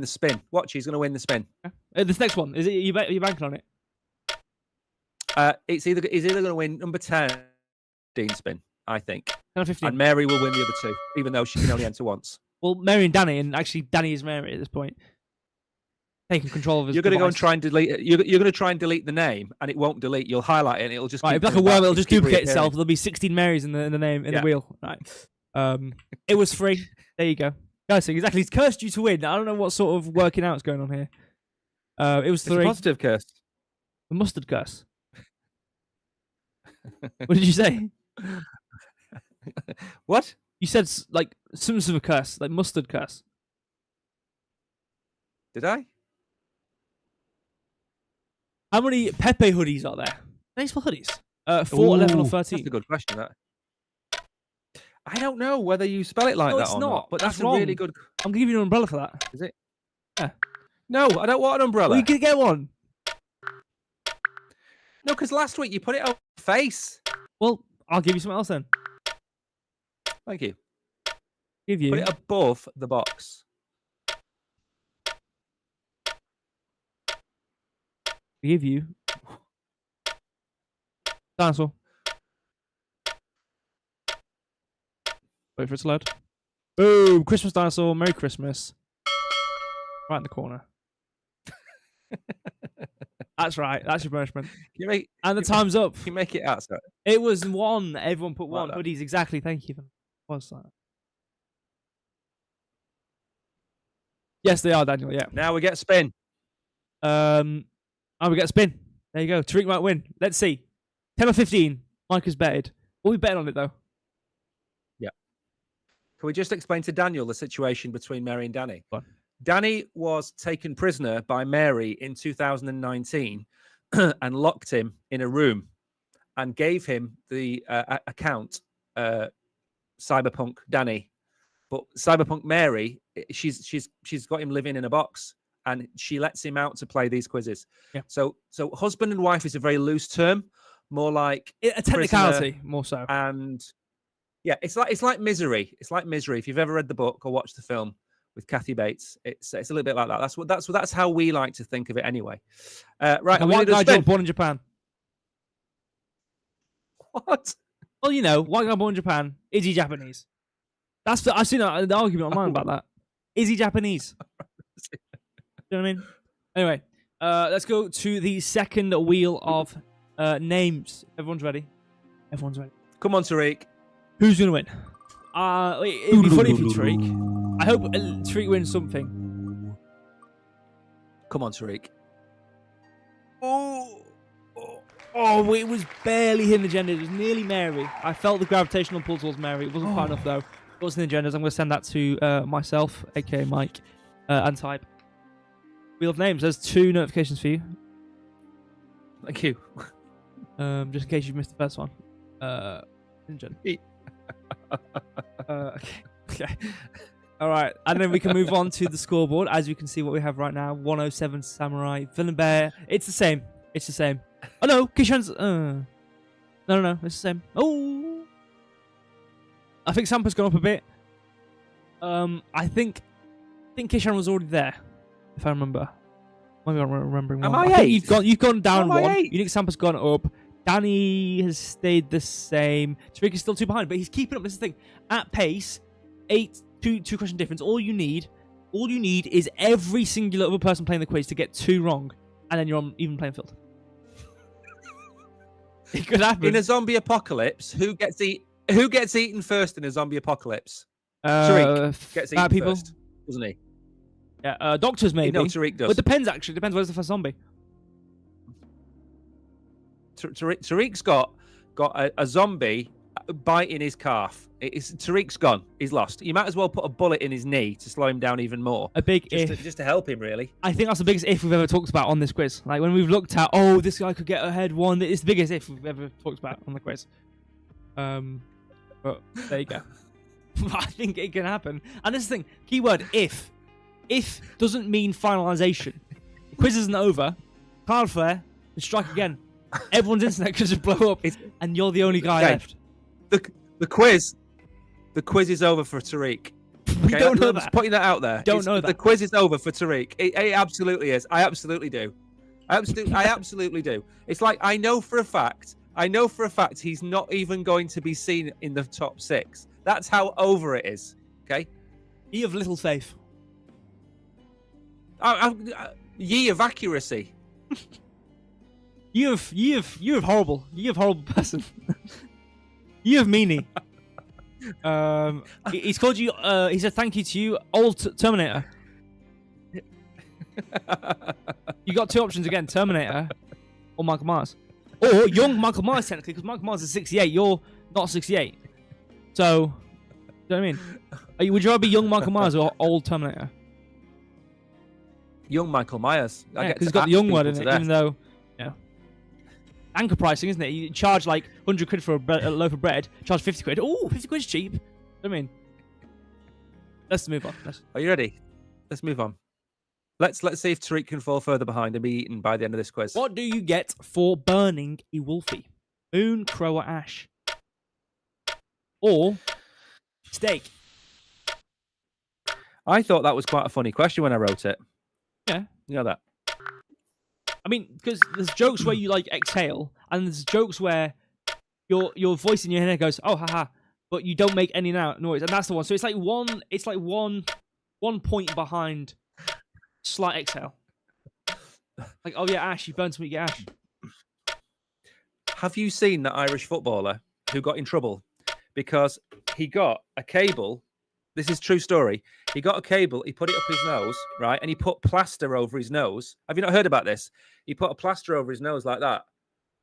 the spin. Watch, he's going to win the spin. This next one, is it you banking on it? He's either going to win number 10 Dean spin, I think. 10 or 15. And Mary will win the other 2, even though she can only enter once. Well, Mary and Danny, and actually Danny is Mary at this point. Taking control of his You're going to go and try and delete it. You're going to try and delete the name, and it won't delete. You'll highlight it, and it'll just keep like a worm. It'll just duplicate itself. There'll be 16 Marys in the name in the wheel. Right. It was free. There you go. Guys, exactly. He's cursed you to win. I don't know what sort of working out's going on here. It was 3. It's a positive curse. The mustard curse. What did you say? What? You said like some sort of curse, like mustard curse. Did I? How many Pepe hoodies are there? Nice hoodies. 4, 11, or 13. That's a good question. That. I don't know whether you spell it like that or not, but that's a really good. I'm gonna give you an umbrella for that. Is it? Yeah. No, I don't want an umbrella. Well, you can get one. No, because last week you put it on your face. Well, I'll give you something else then. Thank you. Give you. Put it above the box. Give you. Dinosaur. Wait for it to load. Boom! Christmas dinosaur. Merry Christmas. Right in the corner. That's right. That's your punishment. And the time's up. You make it outside. It was 1. Everyone put 1 hoodies. Exactly. Thank you. What's that? Yes, they are, Daniel. Yeah. Now we get spin. Oh, we get a spin. There you go. Tariq might win. Let's see. 10 or 15. Mike has betted. We'll be betting on it, though. Yeah. Can we just explain to Daniel the situation between Mary and Danny? Danny was taken prisoner by Mary in 2019 and locked him in a room and gave him the account Cyberpunk Danny. But Cyberpunk Mary, she's got him living in a box, and she lets him out to play these quizzes. Yeah. So husband and wife is a very loose term, more like a technicality, more so. And yeah, it's like Misery. It's like Misery. If you've ever read the book or watched the film with Kathy Bates, it's a little bit like that. That's how we like to think of it anyway. Right. And white guy born in Japan. What? Well, you know, white guy born in Japan. Is he Japanese? I've seen an argument online about that. Is he Japanese? You know what I mean? Anyway, let's go to the second wheel of names. Everyone's ready? Everyone's ready. Come on, Tariq. Who's going to win? It'd be funny if you Tariq. I hope Tariq wins something. Come on, Tariq. Oh, it was barely hidden agenda. It was nearly Mary. I felt the gravitational pull towards Mary. It wasn't quite enough, though. What's in the agendas? I'm going to send that to myself, aka Mike, and type. Wheel of names. There's 2 notifications for you. Thank you. Just in case you've missed the first one. Okay. All right. And then we can move on to the scoreboard. As you can see what we have right now. 107 Samurai. Villain Bear. It's the same. Oh, no. Kishan's... No. It's the same. Oh. I think Sampa's gone up a bit. I think Kishan was already there, if I remember. Maybe I'm remembering wrong. Am I 8? You've gone down 1. 8? You think Sampa's gone up. Danny has stayed the same. Tariq is still 2 behind, but he's keeping up. This is the thing. At pace, 2 question difference. All you need is every singular other person playing the quiz to get 2 wrong, and then you're on even playing field. It could happen. In a zombie apocalypse, who gets eaten first in a zombie apocalypse? Tariq gets eaten people. first, doesn't he? Yeah, doctors maybe. No, Tariq does. But it depends, actually. Depends where's the first zombie. Tariq's got a zombie biting his calf. Tariq's gone. He's lost. You might as well put a bullet in his knee to slow him down even more. A big if. Just to help him, really. I think that's the biggest if we've ever talked about on this quiz. Like when we've looked at, this guy could get ahead 1. It's the biggest if we've ever talked about on the quiz. But there you go. I think it can happen. And this is the thing. Keyword if. If doesn't mean finalization. The quiz isn't over. Card flare and strike again. Everyone's internet could just blow up, and you're the only guy left. The quiz is over for Tariq. We don't know that. Just putting that out there. Don't know that. The quiz is over for Tariq. It absolutely is. I absolutely do. I absolutely do. It's like I know for a fact he's not even going to be seen in the top 6. That's how over it is. Okay. Ye of little faith. Ye of accuracy. You have horrible. You have horrible person. You have meanie. He's called you. He said thank you to you, old Terminator. You got 2 options again: Terminator or Michael Myers, or young Michael Myers technically, because Michael Myers is 68. You're not 68. So, you know what I mean? Would you rather be young Michael Myers or old Terminator? Young Michael Myers. Yeah, because he's got the young word in it, even though, yeah. Anchor pricing, isn't it? You charge like 100 quid for a loaf of bread, charge 50 quid. Oh, 50 quid's cheap. You know what I mean? Let's move on. Are you ready? Let's move on. Let's see if Tariq can fall further behind and be eaten by the end of this quiz. What do you get for burning a Wolfie? Moon, crow, or ash? Or steak? I thought that was quite a funny question when I wrote it. Yeah. You know that? I mean, because there's jokes where you like exhale, and there's jokes where your voice in your head goes, oh, haha, but you don't make any noise, and that's the one. So it's like one point behind slight exhale. Like, oh yeah, Ash, you burned something, you get Ash. Have you seen the Irish footballer who got in trouble because he got a cable? This is a true story. He got a cable, he put it up his nose, right? And he put plaster over his nose. Have you not heard about this? He put a plaster over his nose like that.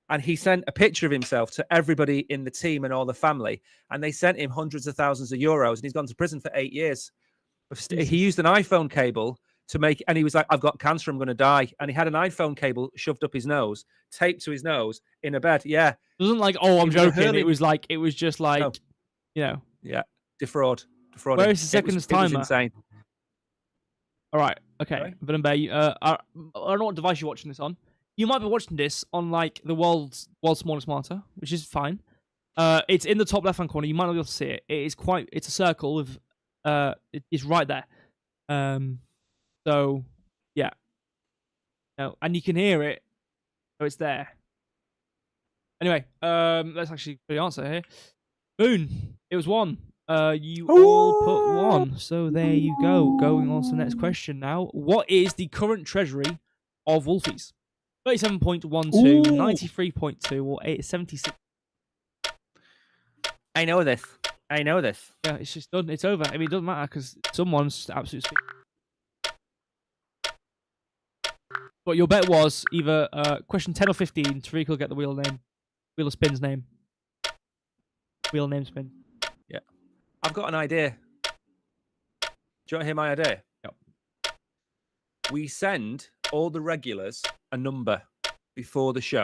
And he sent a picture of himself to everybody in the team and all the family. And they sent him hundreds of thousands of euros. And he's gone to prison for 8 years He used an iPhone cable to make, and he was like, "I've got cancer, I'm going to die," and he had an iPhone cable shoved up his nose, taped to his nose in a bed. Yeah, it wasn't like, oh, I'm joking. It was just like, No. Yeah, defrauding. Where is the seconds timer? It was insane. All right, okay, Villain Bear. I don't know what device you're watching this on. You might be watching this on like the world's smallest monitor, which is fine. It's in the top left-hand corner. You might not be able to see it. It's a circle with, it's right there. So yeah, and you can hear it, so it's there. Anyway, let's actually put the answer here. Boone, it was 1. You all put 1, so there you go. Going on to the next question now. What is the current treasury of Wolfies? 37.12, 93.2, or 76? I know this. Yeah, it's just done. It's over. I mean, it doesn't matter because someone's absolutely. But your bet was either question 10 or 15. Tariq will get the wheel of spin's name. Wheel name spin. Yeah. I've got an idea. Do you want to hear my idea? Yep. We send all the regulars a number before the show.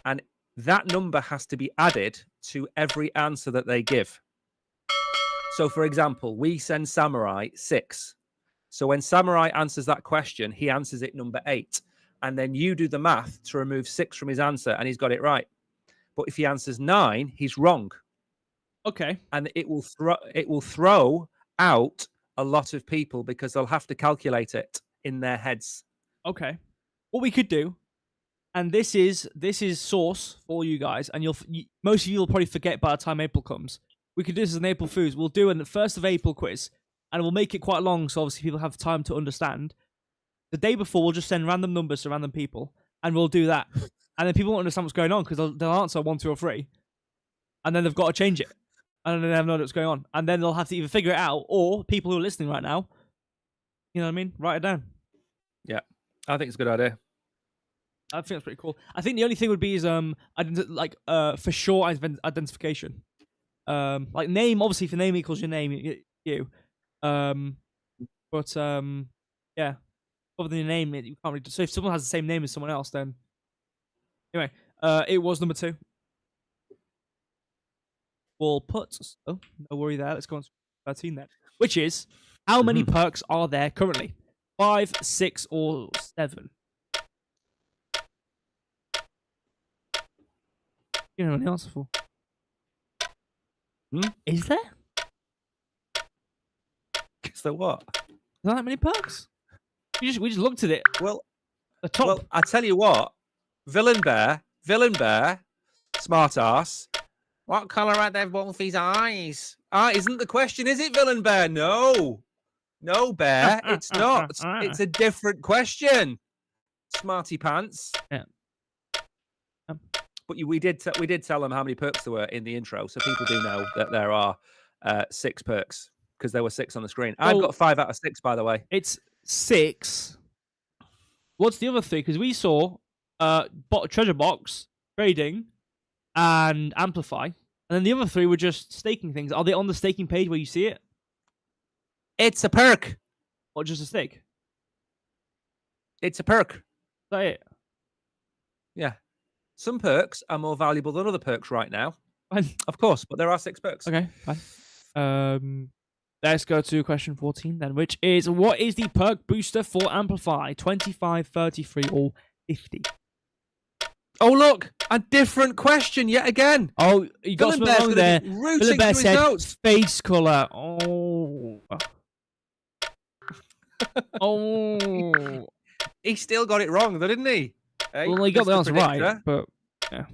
And that number has to be added to every answer that they give. So, for example, we send Samurai 6. So when Samurai answers that question, he answers it number 8. And then you do the math to remove 6 from his answer, and he's got it right. But if he answers 9, he's wrong. Okay. And it will throw out a lot of people because they'll have to calculate it in their heads. Okay. What we could do, and this is source for you guys, and most of you will probably forget by the time April comes. We could do this as an April Fools. We'll do a 1st of April quiz, and we'll make it quite long, so obviously people have time to understand. The day before, we'll just send random numbers to random people, and we'll do that. And then people won't understand what's going on because they'll answer 1, 2, or 3, and then they've got to change it, and then they have no idea what's going on, and then they'll have to either figure it out, or people who are listening right now, you know what I mean, write it down. Yeah, I think it's a good idea. I think that's pretty cool. I think the only thing would be is for sure identification. Like name, obviously, if your name equals your name, you. But yeah, other than your name, you can't really. So if someone has the same name as someone else, then anyway, it was number 2. We'll put. Oh, no worry there. Let's go on to 13 then, which is how many perks are there currently? 5, 6, or 7? You know the answer for. Is there? Is there what? Not that many perks. We just looked at it. Well, the top. Well, I tell you what, Villain Bear, smart ass. What colour are their Wolfie's eyes? Isn't the question, is it, Villain Bear? No, Bear, it's not. It's a different question. Smarty pants. Yeah. But we did tell them how many perks there were in the intro, so people do know that there are 6 perks because there were 6 on the screen. I've got 5 out of 6, by the way. It's 6. What's the other 3? Because we saw treasure box, trading, and amplify, and then the other 3 were just staking things. Are they on the staking page where you see it? It's a perk. Or just a stake? It's a perk. Is that it? Yeah. Some perks are more valuable than other perks right now. Fine. Of course, but there are 6 perks. Okay, fine. Let's go to question 14 then, which is, what is the perk booster for Amplify? 25, 33, or 50? Oh, look! A different question yet again. Oh, you got something wrong there. Villain Bear said notes. Face colour. Oh. Oh. He still got it wrong, though, didn't he? Hey, well, he got the answer right, but yeah.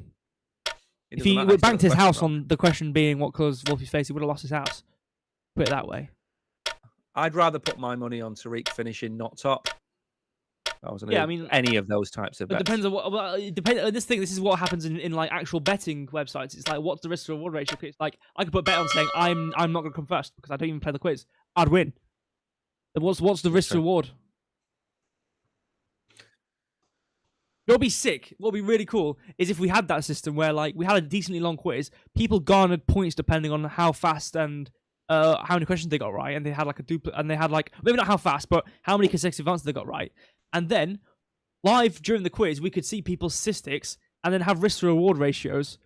If he banked his house on the question being what colours Wolfie's face, he would have lost his house. Put it that way. I'd rather put my money on Tariq finishing not top. I wasn't any of those types of bets. It depends on what. Well, this is what happens in like actual betting websites. It's like, what's the risk to reward ratio? It's like I could put a bet on saying I'm not going to come first because I don't even play the quiz. I'd win. What's the risk to reward? What'll be sick, what'll be really cool, is if we had that system where, like, we had a decently long quiz, people garnered points depending on how fast and how many questions they got right, and they had like and they had like maybe not how fast, but how many consecutive answers they got right. And then live during the quiz, we could see people's statistics and then have risk to reward ratios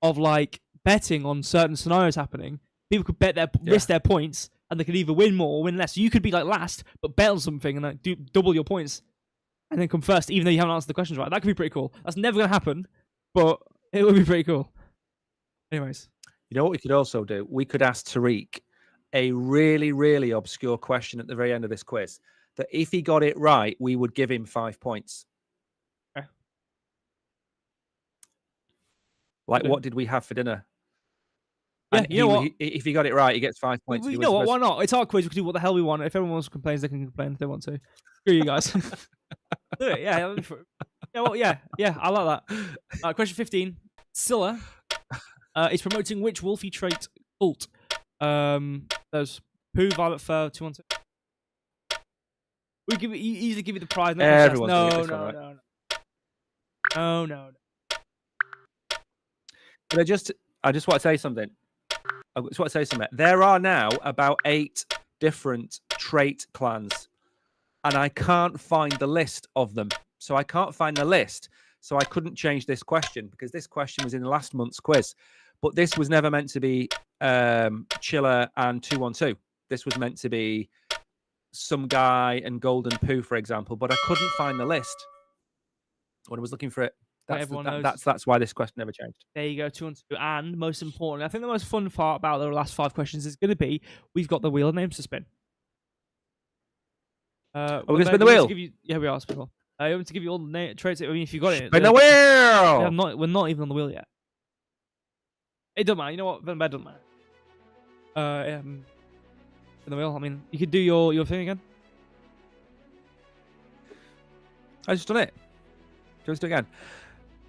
of like betting on certain scenarios happening. People could bet their risk their points, and they could either win more or win less. So you could be like last, but bet on something and like do double your points, and then come first, even though you haven't answered the questions right. That could be pretty cool. That's never gonna happen, but it would be pretty cool. Anyways, you know what we could also do? We could ask Tariq a really, really obscure question at the very end of this quiz. That if he got it right, we would give him 5 points. Okay. Like, what did we have for dinner? Yeah, you know what? If he got it right, he gets 5 points. You know what? Why not? It's our quiz. We can do what the hell we want. If everyone wants to complain, they can complain if they want to. Screw you guys. Do it. Yeah. Yeah. Well, yeah. I like that. Question 15. Scylla is promoting which Wolfie trait cult? There's Pooh, Violet, Fur, 2 1 2. We easily give you the prize. No. But I just want to say something. There are now about 8 different trait clans, and I can't find the list of them. So I can't find the list. So I couldn't change this question because this question was in last month's quiz. But this was never meant to be Chiller and 212. This was meant to be some guy and Golden Pooh, for example. But I couldn't find the list when I was looking for it. That's why this question never changed. There you go, 2 on 2. And most importantly, I think the most fun part about the last 5 questions is going to be we've got the wheel of names to spin. We're going to spin the wheel? Yeah, we are spin the wheel. I want to give you all the traits. I mean, if you got it. Spin the wheel! We're not even on the wheel yet. It doesn't matter. You know what? It doesn't matter. Spin the wheel. I mean, you could do your thing again. I just done it. Just do it again.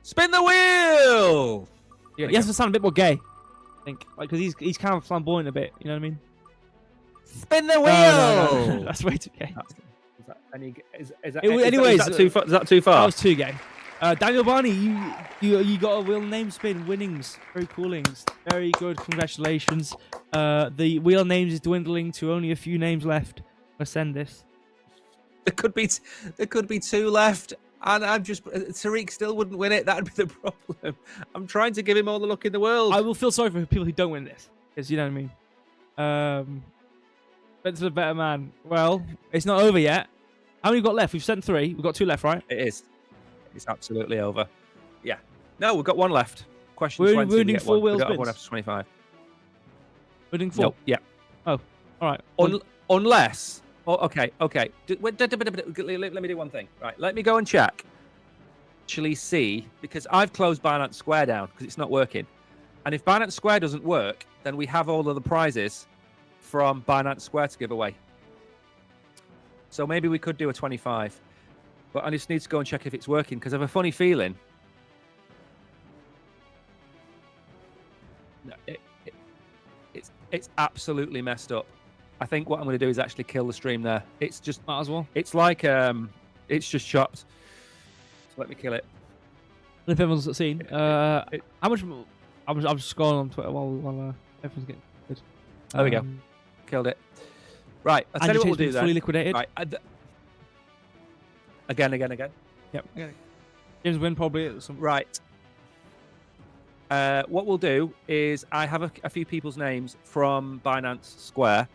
Spin the wheel! Yeah, he has to sound a bit more gay, I think. Like, because he's kind of flamboyant a bit, you know what I mean? Spin the wheel! No. That's way too gay. Is that too far? That was too gay. Daniel Barney, you got a wheel name spin winnings. Very coolings. Very good. Congratulations. The wheel names is dwindling to only a few names left. Let's send this. There could be 2 left. And Tariq still wouldn't win it. That'd be the problem. I'm trying to give him all the luck in the world. I will feel sorry for people who don't win this, because you know what I mean. Ben's a better man. Well, it's not over yet. How many got left? We've sent 3. We've got 2 left, right? It is. It's absolutely over. Yeah. No, we've got 1 left. Question 20. We're doing 4 wheel spins. 1 after 25. We're doing 4. No, yeah. Oh, all right. Unless. Oh, okay. Let me do one thing. Right, let me go and check. Actually see, because I've closed Binance Square down because it's not working. And if Binance Square doesn't work, then we have all of the prizes from Binance Square to give away. So maybe we could do a 25. But I just need to go and check if it's working because I have a funny feeling. No, it's absolutely messed up. I think what I'm going to do is actually kill the stream there. It's just might as well. It's like it's just chopped. So let me kill it. And if everyone's seen, how much? I'm just scrolling on Twitter while everyone's getting good. There we go. Killed it. Right. I'll tell you what we'll do then. Fully liquidated. Right. Again. Yep. Okay. James win probably at some. Right. What we'll do is I have a few people's names from Binance Square.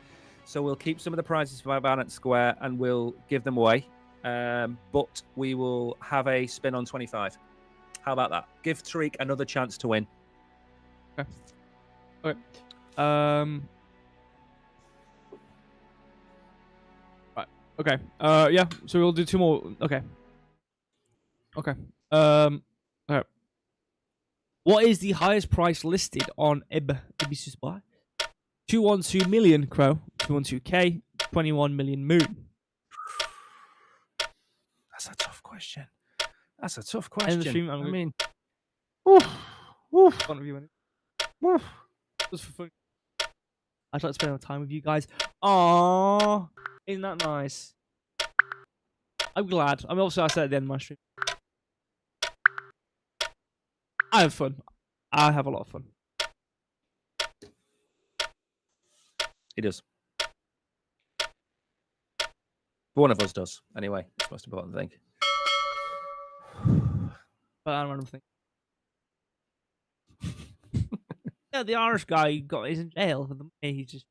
So we'll keep some of the prizes from Binance Square and we'll give them away. But we will have a spin on 25. How about that? Give Tariq another chance to win. Okay. Right. Okay. Yeah. So we'll do 2 more. Okay. Okay. Okay. What is the highest price listed on Ibisus Buy? 212 million Crow, 212K, 21 million Moon. That's a tough question. I mean, oof. One of you oof. Just for fun. I'd like to spend time with you guys. Aww, isn't that nice? I'm glad. I mean, also I said at the end of my stream, I have fun. I have a lot of fun. He does. One of us does. Anyway, that's the most important thing. But I don't think. Yeah, the Irish guy is in jail for the money. He just.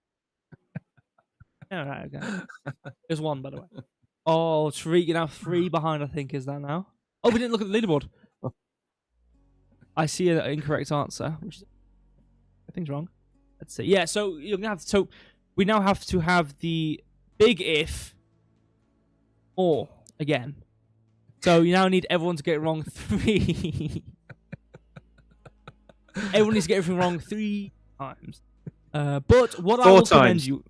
All right, okay. There's one, by the way. Oh, Tariq, you're now 3 behind, I think, is that now? Oh, we didn't look at the leaderboard. I see an incorrect answer, which is, I think's wrong. Let's see. Yeah, so you're gonna have to, so we now have to have the big if or again. So you now need everyone to get it wrong 3. Everyone needs to get everything wrong 3 times. But what 4 I will times. commend you.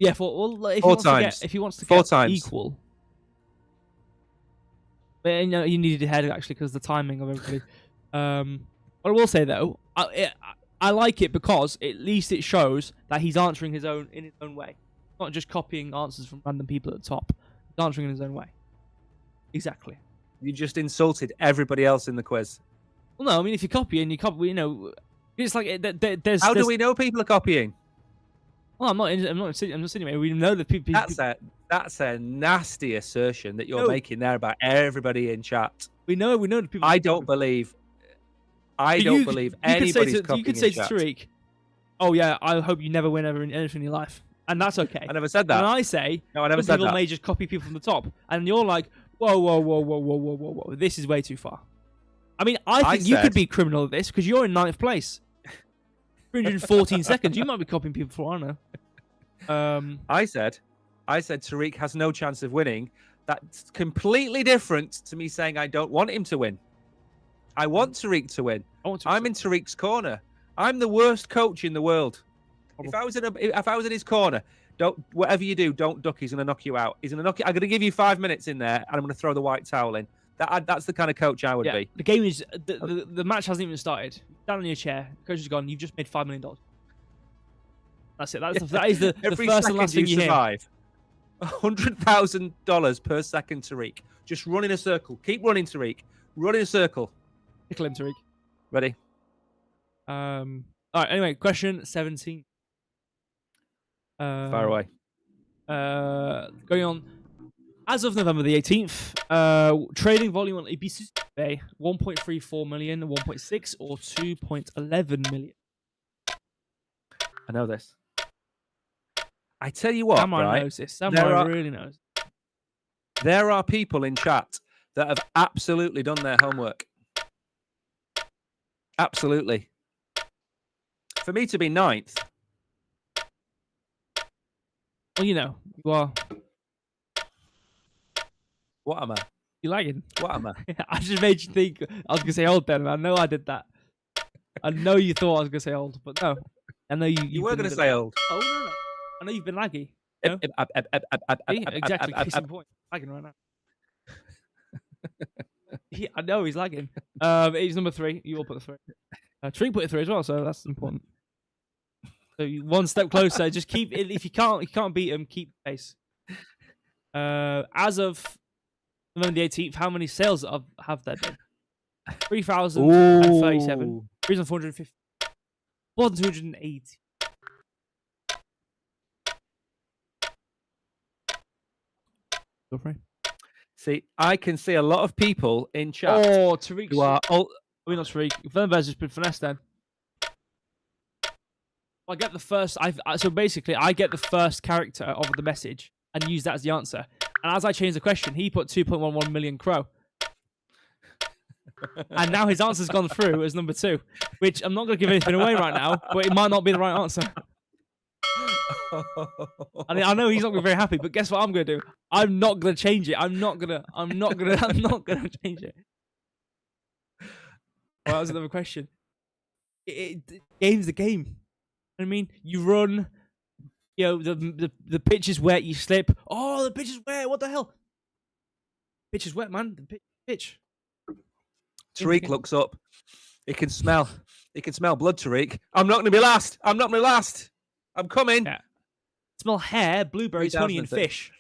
Yeah, if 4 times. If he wants to 4 get times. equal. But you know, you needed ahead actually because the timing of everybody. What I will say though, I like it because at least it shows that he's answering in his own way, not just copying answers from random people at the top. He's answering in his own way. Exactly. You just insulted everybody else in the quiz. Well, no, I mean if you copy, you know, it's like there's. How do we know people are copying? Well, I'm not insinuating. We know that people. That's a nasty assertion that you're making there about everybody in chat. We know that people. I don't believe anybody's copying. You could say to Tariq, "Oh yeah, I hope you never win anything in your life," and that's okay. I never said that. And I say, no, I never said people that. may just copy people from the top, and you're like, whoa, this is way too far. I mean, I think you could be criminal at this because you're in 9th place. 314 seconds. You might be copying people for, I don't know. I said Tariq has no chance of winning. That's completely different to me saying I don't want him to win. I want Tariq to win. I'm in Tariq's corner. I'm the worst coach in the world. If I was in his corner, whatever you do, don't duck. He's gonna knock you out. He's gonna knock you. I'm gonna give you 5 minutes in there, and I'm gonna throw the white towel in. That's the kind of coach I would be. The game is the match hasn't even started. Down in your chair, coach is gone. You've just made $5 million. That's it. That is the first and last thing you survive. $100,000 per second, Tariq. Just run in a circle. Keep running, Tariq. Run in a circle. Tickle him, Tariq. Ready? All right. Anyway, question 17. Fire away. Going on. As of November the 18th, trading volume on EBC Bay 1.34 million, 1.6, or 2.11 million. I know this. I tell you what, Samurai knows this. Samurai really knows. There are people in chat that have absolutely done their homework. Absolutely. For me to be 9th. Well, you know, you are. What am I? You lagging? What am I? I just made you think I was going to say old then, and I know I did that. I know you thought I was going to say old, but no. I know you were going to say old. Oh, no. I know you've been laggy. No? Exactly. Case in point. Lagging right now. I know he's lagging. He's number 3. You all put the 3. Tree put it 3 as well, so that's important. So one step closer. Just keep it. If you can't beat him, keep the pace. As of November the 18th, how many sales have there been? 3,037. 3,450. 4,280. Go for it. See, I can see a lot of people in chat. Oh, Tariq. Who are we're not Tariq. Fernandez just been finessed then. I get the first. So basically, I get the first character of the message and use that as the answer. And as I change the question, he put 2.11 million crow. And now his answer's gone through as number 2, which I'm not going to give anything away right now, but it might not be the right answer. I know he's not going to be very happy, but guess what I'm going to do? I'm not going to change it. I'm not going to change it. Well, that was another question. Game's the game. I mean, you run, you know, the pitch is wet, you slip. Oh, the pitch is wet. What the hell? Pitch is wet, man. The pitch. Tariq looks up. He can smell blood, Tariq. I'm not going to be last. I'm coming. Yeah. Smell hair, blueberries, honey, and fish.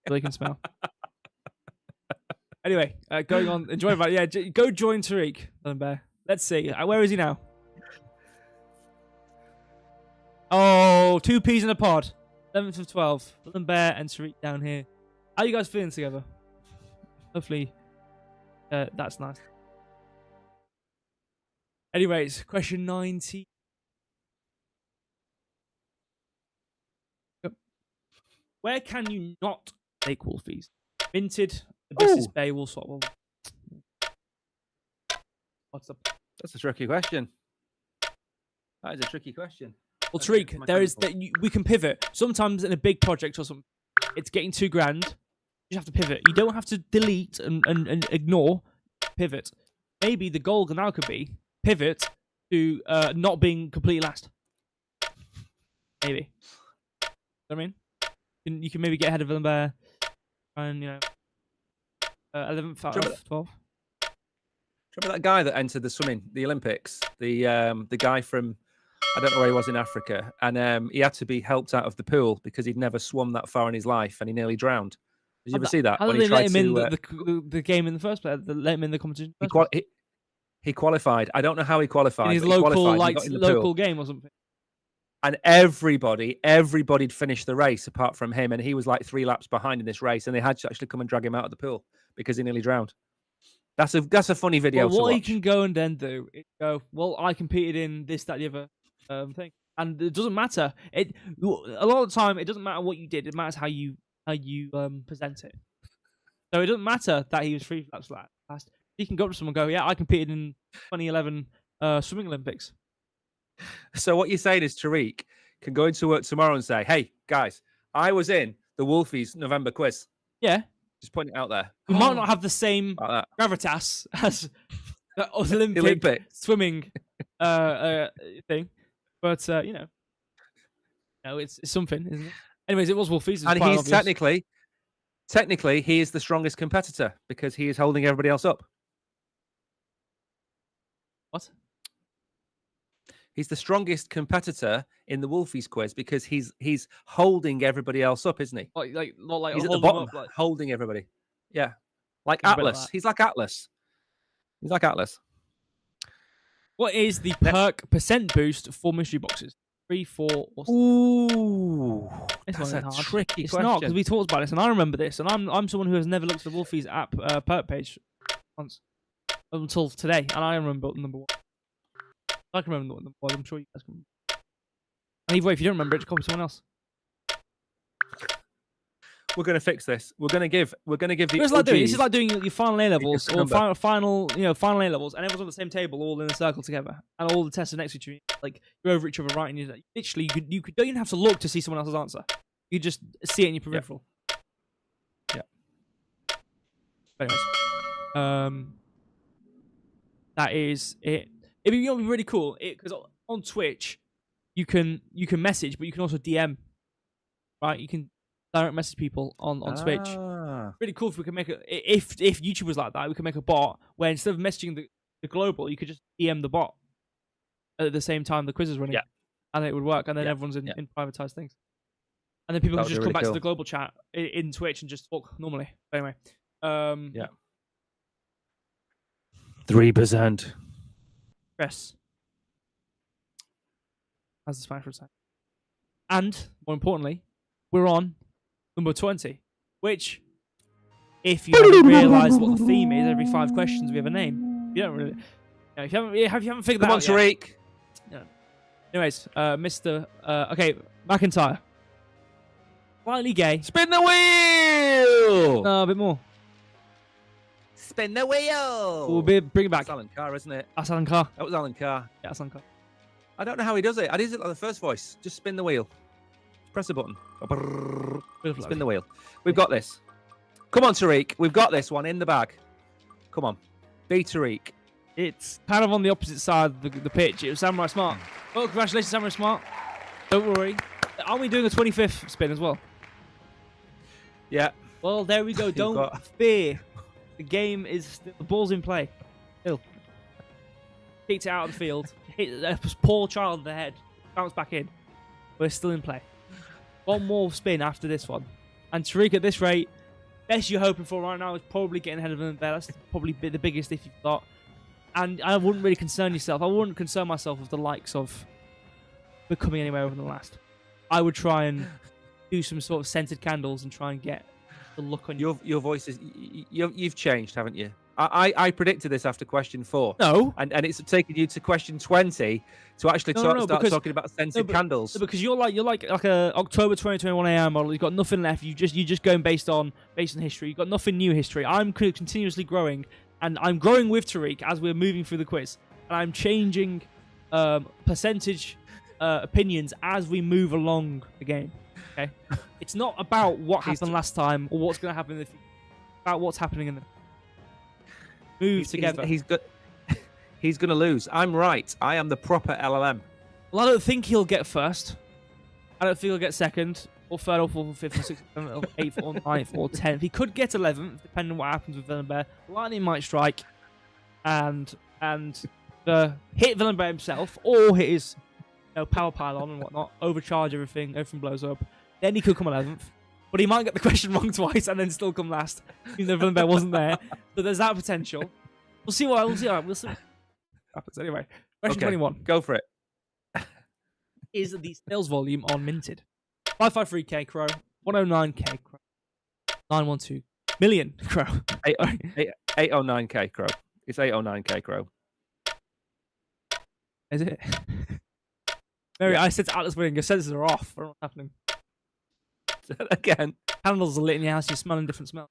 So they can smell. Anyway, going on. Enjoy that. Yeah, go join Tariq. Let's see. Where is he now? Oh, go. 2 peas in a pod. 11th of 12. Little Bear and Tariq down here. How are you guys feeling together? Hopefully, that's nice. Anyways, question 90. Where can you not take Wolfies? Minted, Abyssus Bay, will sort of. What's up? That's a tricky question. That is a tricky question. Well, Tariq, we can pivot. Sometimes in a big project or something, it's getting too grand. You just have to pivot. You don't have to delete and ignore. Pivot. Maybe the goal now could be pivot to not being completely last. Maybe. You know what I mean? You can maybe get ahead of them there, and 11th out of 12. Remember that guy that entered the Olympics? The guy from, I don't know where he was in Africa, and he had to be helped out of the pool because he'd never swum that far in his life, and he nearly drowned. Did you ever see that? How did they let him in the game in the first place? Let him in the competition. He qualified. I don't know how he qualified. In his local game or something. And everybody'd finished the race apart from him, and he was like 3 laps behind in this race, and they had to actually come and drag him out of the pool because he nearly drowned. That's a funny video. Well, what he can go and then do is go, well, I competed in this, that, the other thing, and it doesn't matter. A lot of the time, it doesn't matter what you did. It matters how you present it. So it doesn't matter that he was 3 laps last. He can go up to someone and go, yeah, I competed in 2011 swimming Olympics. So what you're saying is Tariq can go into work tomorrow and say, hey, guys, I was in the Wolfies November quiz. Yeah. Just putting it out there. We might not have the same gravitas as the Olympic swimming thing, but, it's something, isn't it? Anyways, it was Wolfies. And he's technically, he is the strongest competitor because he is holding everybody else up. What? He's the strongest competitor in the Wolfies quiz because he's holding everybody else up, isn't he? Not like he's at the bottom, holding everybody. Yeah, like Atlas. He's like Atlas. He's like Atlas. What is the perk percent boost for mystery boxes? 3, 4, or 6? Ooh, that's a tricky question. It's not, because we talked about this, and I remember this, and I'm someone who has never looked at the Wolfies app perk page once until today, and I remember number 1. I can remember what number 1 was. I'm sure you guys can remember. And either way, if you don't remember it, just copy someone else. We're going to fix this. We're going to give the. This is like doing your final A levels or final A levels, and everyone's on the same table, all in a circle together, and all the tests are next to each other. Like you're over each other, right? And literally, you don't even have to look to see someone else's answer. You just see it in your peripheral. Yeah. Anyways, that is it. It'd be really cool because on Twitch, you can message, but you can also DM. Right? You can direct message people on Twitch. Really cool if we can make if YouTube was like that, we could make a bot where instead of messaging the global, you could just DM the bot at the same time the quiz is running. Yeah. And it would work, and then everyone's in privatized things. And then people can just come back to the global chat in Twitch and just talk normally. But anyway. 3%. Yes. As the Spanish would say. And, more importantly, we're on number 20, which, if you haven't realised what the theme is, every 5 questions we have a name. You don't really... if you haven't figured that out Come on, Tariq. Yeah. Anyways, Mr... okay, McIntyre. Slightly gay. Spin the wheel! No, a bit more. Spin the wheel! We'll bring it back. That's Alan Carr, isn't it? That's Alan Carr. That was Alan Carr. Yeah, that's Alan Carr. I don't know how he does it. I did it like the first voice. Just spin the wheel. Press a button. Spin the wheel. We've got this. Come on, Tariq. We've got this one in the bag. Come on. Be Tariq. It's kind of on the opposite side of the pitch. It was Samurai Smart. Oh, congratulations, Samurai Smart. Don't worry. Aren't we doing a 25th spin as well? Yeah. Well, there we go. Don't fear. The game is... The ball's in play. Still. Kicked it out of the field. Hit a poor child in the head. Bounce back in. We're still in play. One more spin after this one. And Tariq, at this rate, best you're hoping for right now is probably getting ahead of him there. That's probably the biggest if you've got. And I wouldn't really concern yourself. I wouldn't concern myself with the likes of becoming anywhere over the last. I would try and do some sort of scented candles and try and get the look on your voice is you've changed, haven't you? I predicted this after question 4. No, and it's taken you to question 20 to actually start talking about scented candles. Because you're like a October 2021 AI model. You've got nothing left. You're just going based on history. You've got nothing new history. I'm continuously growing, and I'm growing with Tariq as we're moving through the quiz, and I'm changing percentage opinions as we move along the game. Okay, it's not about what happened last time or what's going to happen in the future. It's about what's happening in the move together. He's going to lose. I'm right. I am the proper LLM. Well, I don't think he'll get first. I don't think he'll get second, or third, or fourth, or fifth, or sixth, or seventh, or eighth, or ninth, or 10th. He could get 11th, depending on what happens with Villain Bear. Lightning might strike, and hit Villain Bear himself, or hit his power pylon and whatnot, overcharge everything blows up. Then he could come 11th. But he might get the question wrong twice and then still come last, even though Villain Bear wasn't there. So there's that potential. We'll see what happens anyway. Question 21. Go for it. Is the sales volume on Minted? 553k Crow, 109k Crow, 912 million Crow. 809k Crow. It's 809k Crow. Is it? Mary, I said to Atlas winning, your senses are off. I don't know what's happening. Again. Candles are lit in your house, you're smelling different smells.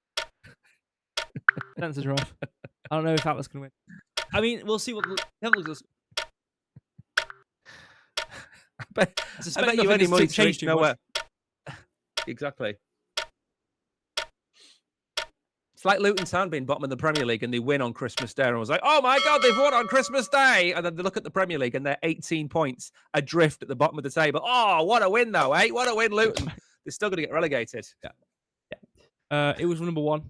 Senses are off. I don't know if Atlas can win. I mean, we'll see what the devil does. I bet you any money changed nowhere. Exactly. It's like Luton Town being bottom of the Premier League and they win on Christmas Day and was like, oh my God, they've won on Christmas Day. And then they look at the Premier League and they're 18 points adrift at the bottom of the table. Oh, what a win though, eh? What a win, Luton. They're still going to get relegated. Yeah. It was number 1.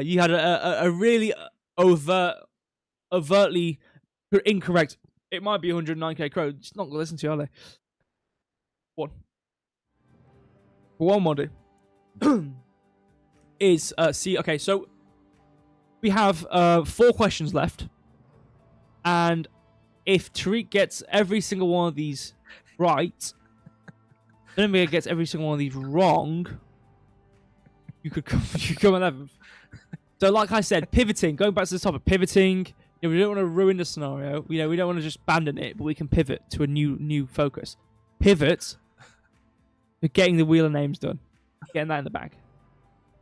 You had a really overtly incorrect. It might be 109k Crow. Just not going to listen to you, are they? One more do. Is okay, so we have 4 questions left, and if Tariq gets every single one of these right, then if gets every single one of these wrong, you could come 11th. So, like I said, pivoting. Going back to the topic, pivoting. We don't want to ruin the scenario. We don't want to just abandon it, but we can pivot to a new focus. Pivot. We're getting the wheel of names done. Getting that in the bag.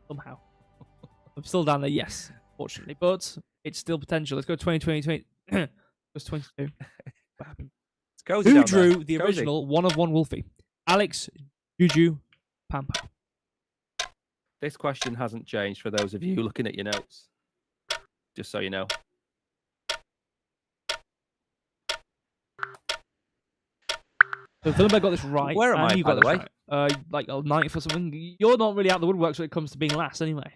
Somehow. I'm still down there, yes, fortunately. But it's still potential. Let's go 2020. Let's 22. What happened? Who drew the original 1-of-1 Wolfie? Alex, Juju, Pampa. This question hasn't changed for those of you looking at your notes. Just so you know. So Philip got this right. Where am I, by the way? Right. Like a 90th or something. You're not really out the woodworks when it comes to being last, anyway.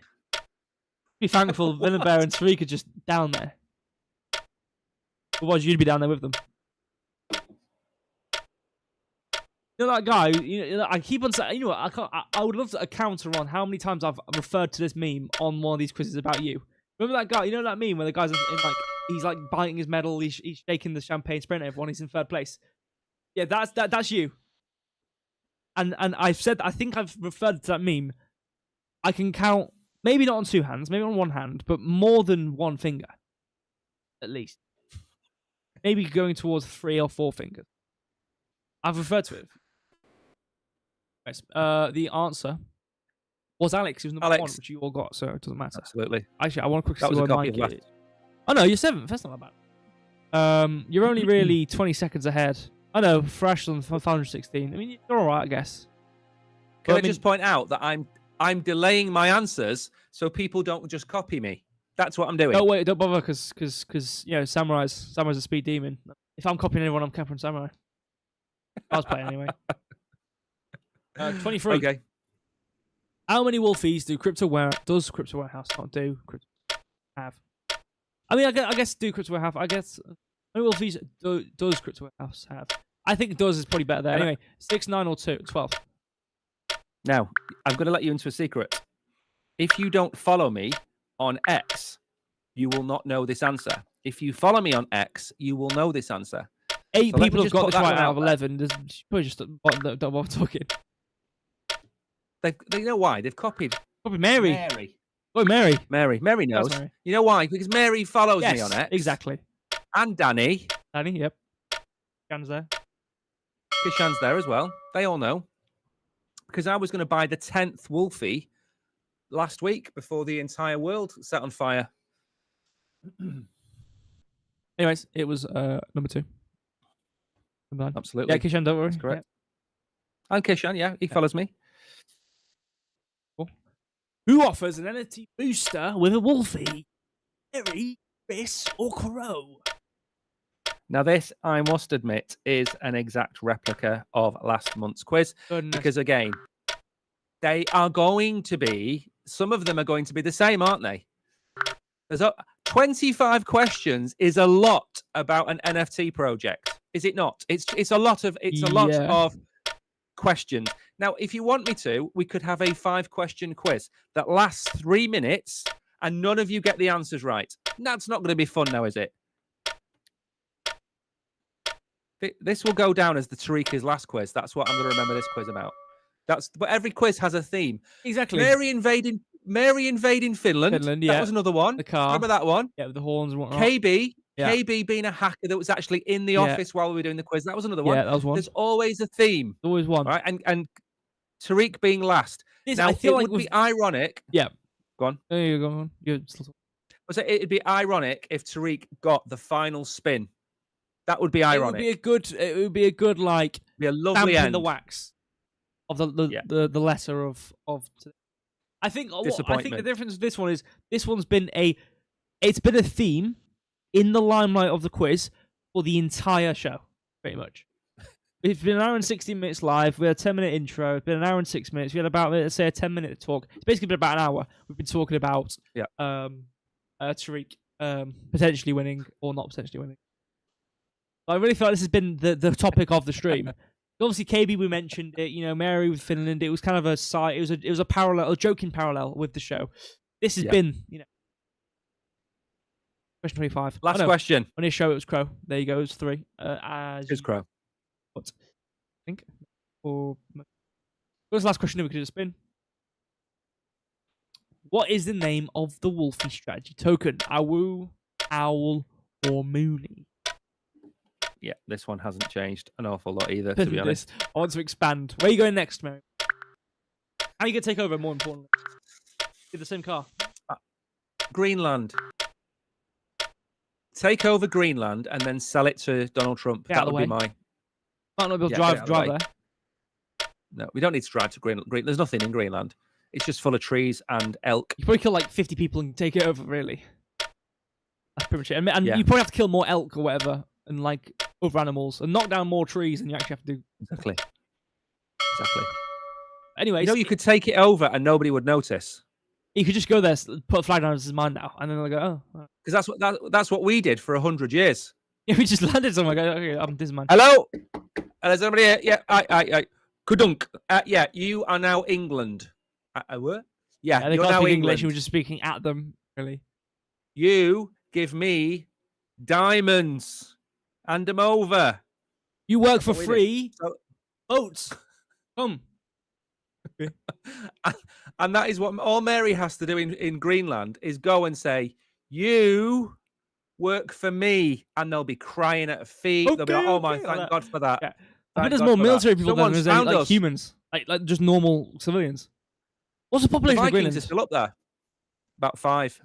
Be thankful Villain and Tariq are just down there. Otherwise, you'd be down there with them. You know that guy? I keep on saying. You know what? I would love to a counter on how many times I've referred to this meme on one of these quizzes about you. Remember that guy? You know that meme where the guy's in like he's like biting his medal, he's shaking the champagne, spraying at everyone, he's in 3rd place. Yeah, that's you. And I've said, I think I've referred to that meme. I can count, maybe not on 2 hands, maybe on 1 hand, but more than 1 finger, at least. Maybe going towards 3 or 4 fingers. I've referred to it. Yes. The answer was Alex. He was number 1, which you all got, so it doesn't matter. Absolutely. Actually, I want to quickly see what Mike is. Oh no, you're 7th. That's not that bad. You're only really 20 seconds ahead. I know, fresh on 516. I mean, you're all right, I guess. Can I just point out that I'm delaying my answers so people don't just copy me. That's what I'm doing. Oh wait, don't bother, because Samurai's a speed demon. If I'm copying anyone, I'm copying Samurai. I was playing anyway. 23. Okay. How many Wolfies does Crypto Warehouse not do? Have. I mean, I guess do Crypto Warehouse. I guess how many Wolfies does Crypto Warehouse have? I think does is probably better there. Anyway, 6, 9, or 12. Now, I'm going to let you into a secret. If you don't follow me on X, you will not know this answer. If you follow me on X, you will know this answer. 8 people have got this right out of 11. There's probably just don't bother talking. They you know why? They've copied Probably Mary. Mary. Oh, Mary. Mary knows. Mary. You know why? Because Mary follows Yes, me on X. exactly. And Danny. Danny, yep. Dan's there. Kishan's there as well. They all know. Because I was going to buy the 10th Wolfie last week before the entire world set on fire. Anyways, it was number 2. Absolutely. Yeah, Kishan, don't worry. That's correct. Yeah. And Kishan, yeah, he follows me. Cool. Who offers an NFT booster with a Wolfie? Mary, Chris, or Crow? Now, this, I must admit, is an exact replica of last month's quiz. Goodness. Because, again, they are going to be, some of them are going to be the same, aren't they? There's 25 questions is a lot about an NFT project, is it not? It's a lot of questions. Now, if you want me to, we could have a 5-question quiz that lasts 3 minutes and none of you get the answers right. That's not going to be fun now, is it? This will go down as the Tariq's last quiz. That's what I'm going to remember this quiz about. But every quiz has a theme. Exactly. Mary invading Finland. Yeah. That was another one. The car. Remember that one? Yeah, with the horns and whatnot. KB being a hacker that was actually in the office while we were doing the quiz. That was another one. Yeah, that was one. There's always a theme. Always one. Right? And Tariq being last. Now, I feel it would be ironic. Yeah. Go on. There you go. It'd be ironic if Tariq got the final spin. That would be ironic. It would be a good like be a lovely end. In The wax of the letter of. I think the difference with this one is this one's been it's been a theme in the limelight of the quiz for the entire show, pretty much. It's been an hour and 16 minutes live. We had a 10-minute intro. It's been an hour and 6 minutes. We had about, let's say, a 10-minute talk. It's basically been about an hour. We've been talking about Tariq potentially winning or not potentially winning. I really feel like this has been the topic of the stream. Obviously, KB, we mentioned it. You know, Mary with Finland. It was kind of a side. It was a parallel, a joking parallel with the show. This has been, question 25. Last question. On his show, it was Crow. There you go. It was 3. It's Crow. What? I think. Or what was the last question we could have spin? What is the name of the Wolfie strategy token? Awu, Owl, or Mooney? Yeah, this one hasn't changed an awful lot either, to be honest. I want to expand. Where are you going next, Mary? How are you going to take over, more importantly? Get the same car. Greenland. Take over Greenland and then sell it to Donald Trump. That would be my... Might not be able to drive there. No, we don't need to drive to Greenland. There's nothing in Greenland. It's just full of trees and elk. You probably kill like 50 people and take it over, really. That's pretty much it. And you probably have to kill more elk or whatever, and like other animals, and knock down more trees than you actually have to do. Exactly. Anyways, you could take it over and nobody would notice. You could just go there, put a flag down as his mind now, and then they'll go, oh. Because that's what we did for 100 years. Yeah, we just landed somewhere. Okay, I'm this man. Hello? Is anybody here? Yeah, I. Kudunk. Yeah, you are now England. What? Yeah, they you're can't now speak England. English. You were just speaking at them, really. You give me diamonds. Hand them over. You work for free. Boats. Come. And that is what all Mary has to do in Greenland is go and say, you work for me. And they'll be crying at her feet. Okay, they'll be like, oh my, thank God for that. Yeah. I think there's more military people than there's like humans. Like just normal civilians. What's the population of Greenland? The Vikings are still up there. About 5.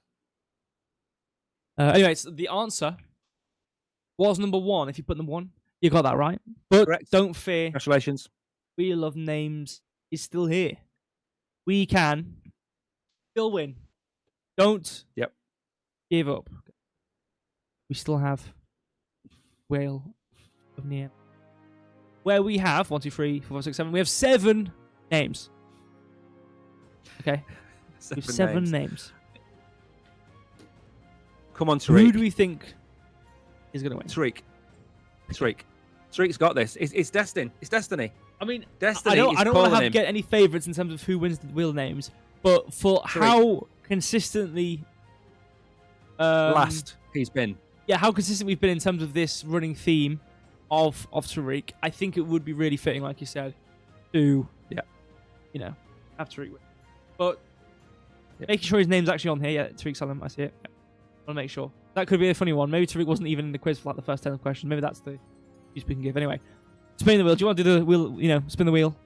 Anyways, the answer was number 1. If you put number 1, you got that right. But correct. Don't fear. Congratulations. Wheel of Names is still here. We can still win. Don't give up. We still have Wheel of Names. Where we have 1, 2, 3, 4, 5, 6, 7. We have 7 names. Okay. We have 7 names. Come on, Tariq. Who do we think is going to win? Tariq's got this. It's destiny. It's destiny. I mean, destiny. I don't want to get any favourites in terms of who wins the wheel names, but for Tariq. How consistently last he's been. Yeah, how consistent we've been in terms of this running theme of Tariq. I think it would be really fitting, like you said, to have Tariq win. But making sure his name's actually on here. Yeah, Tariq Salem, I see it. I want to make sure. That could be a funny one. Maybe Tariq wasn't even in the quiz for like the first 10 questions. Maybe that's the use we can give. Anyway, spin the wheel. Do you want to do the wheel? Spin the wheel.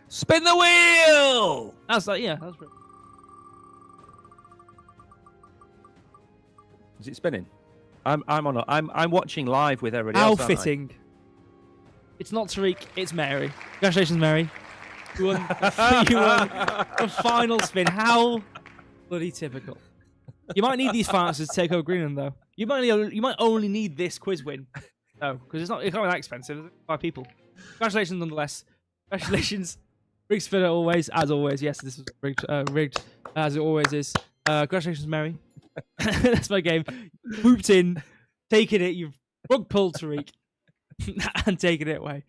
Spin the wheel! That's like, yeah, that's great. Is it spinning? I'm watching live with everybody How else. How fitting. It's not Tariq, it's Mary. Congratulations, Mary. You won, you won the final spin. How bloody typical. You might need these finances to take over Greenland, though. You might only need this quiz win. No, because it's not be that expensive. 5 people. Congratulations, nonetheless. Congratulations. Rigged spinner always, as always. Yes, this is rigged, as it always is. Congratulations, Mary. That's my game. Whooped in, taking it. You've rug pulled Tariq and taken it away.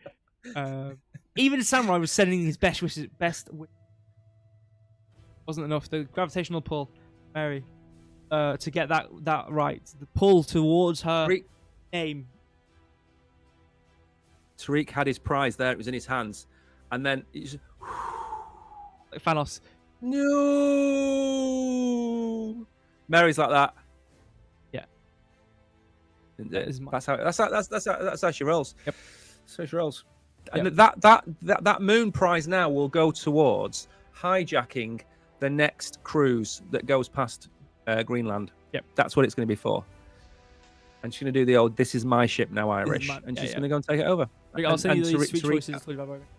Even Samurai was sending his best wishes. Wasn't enough. The gravitational pull, Mary, to get that right. The pull towards her name. Tariq had his prize there. It was in his hands, and then he's like Thanos. No. Mary's like that. Yeah. That's how she rolls. Yep. That's how she rolls. And that moon prize now will go towards hijacking the next cruise that goes past Greenland. Yep. That's what it's going to be for. And she's going to do the old "This is my ship now" Irish, and she's going to go and take it over. I'll send you these sweet choices.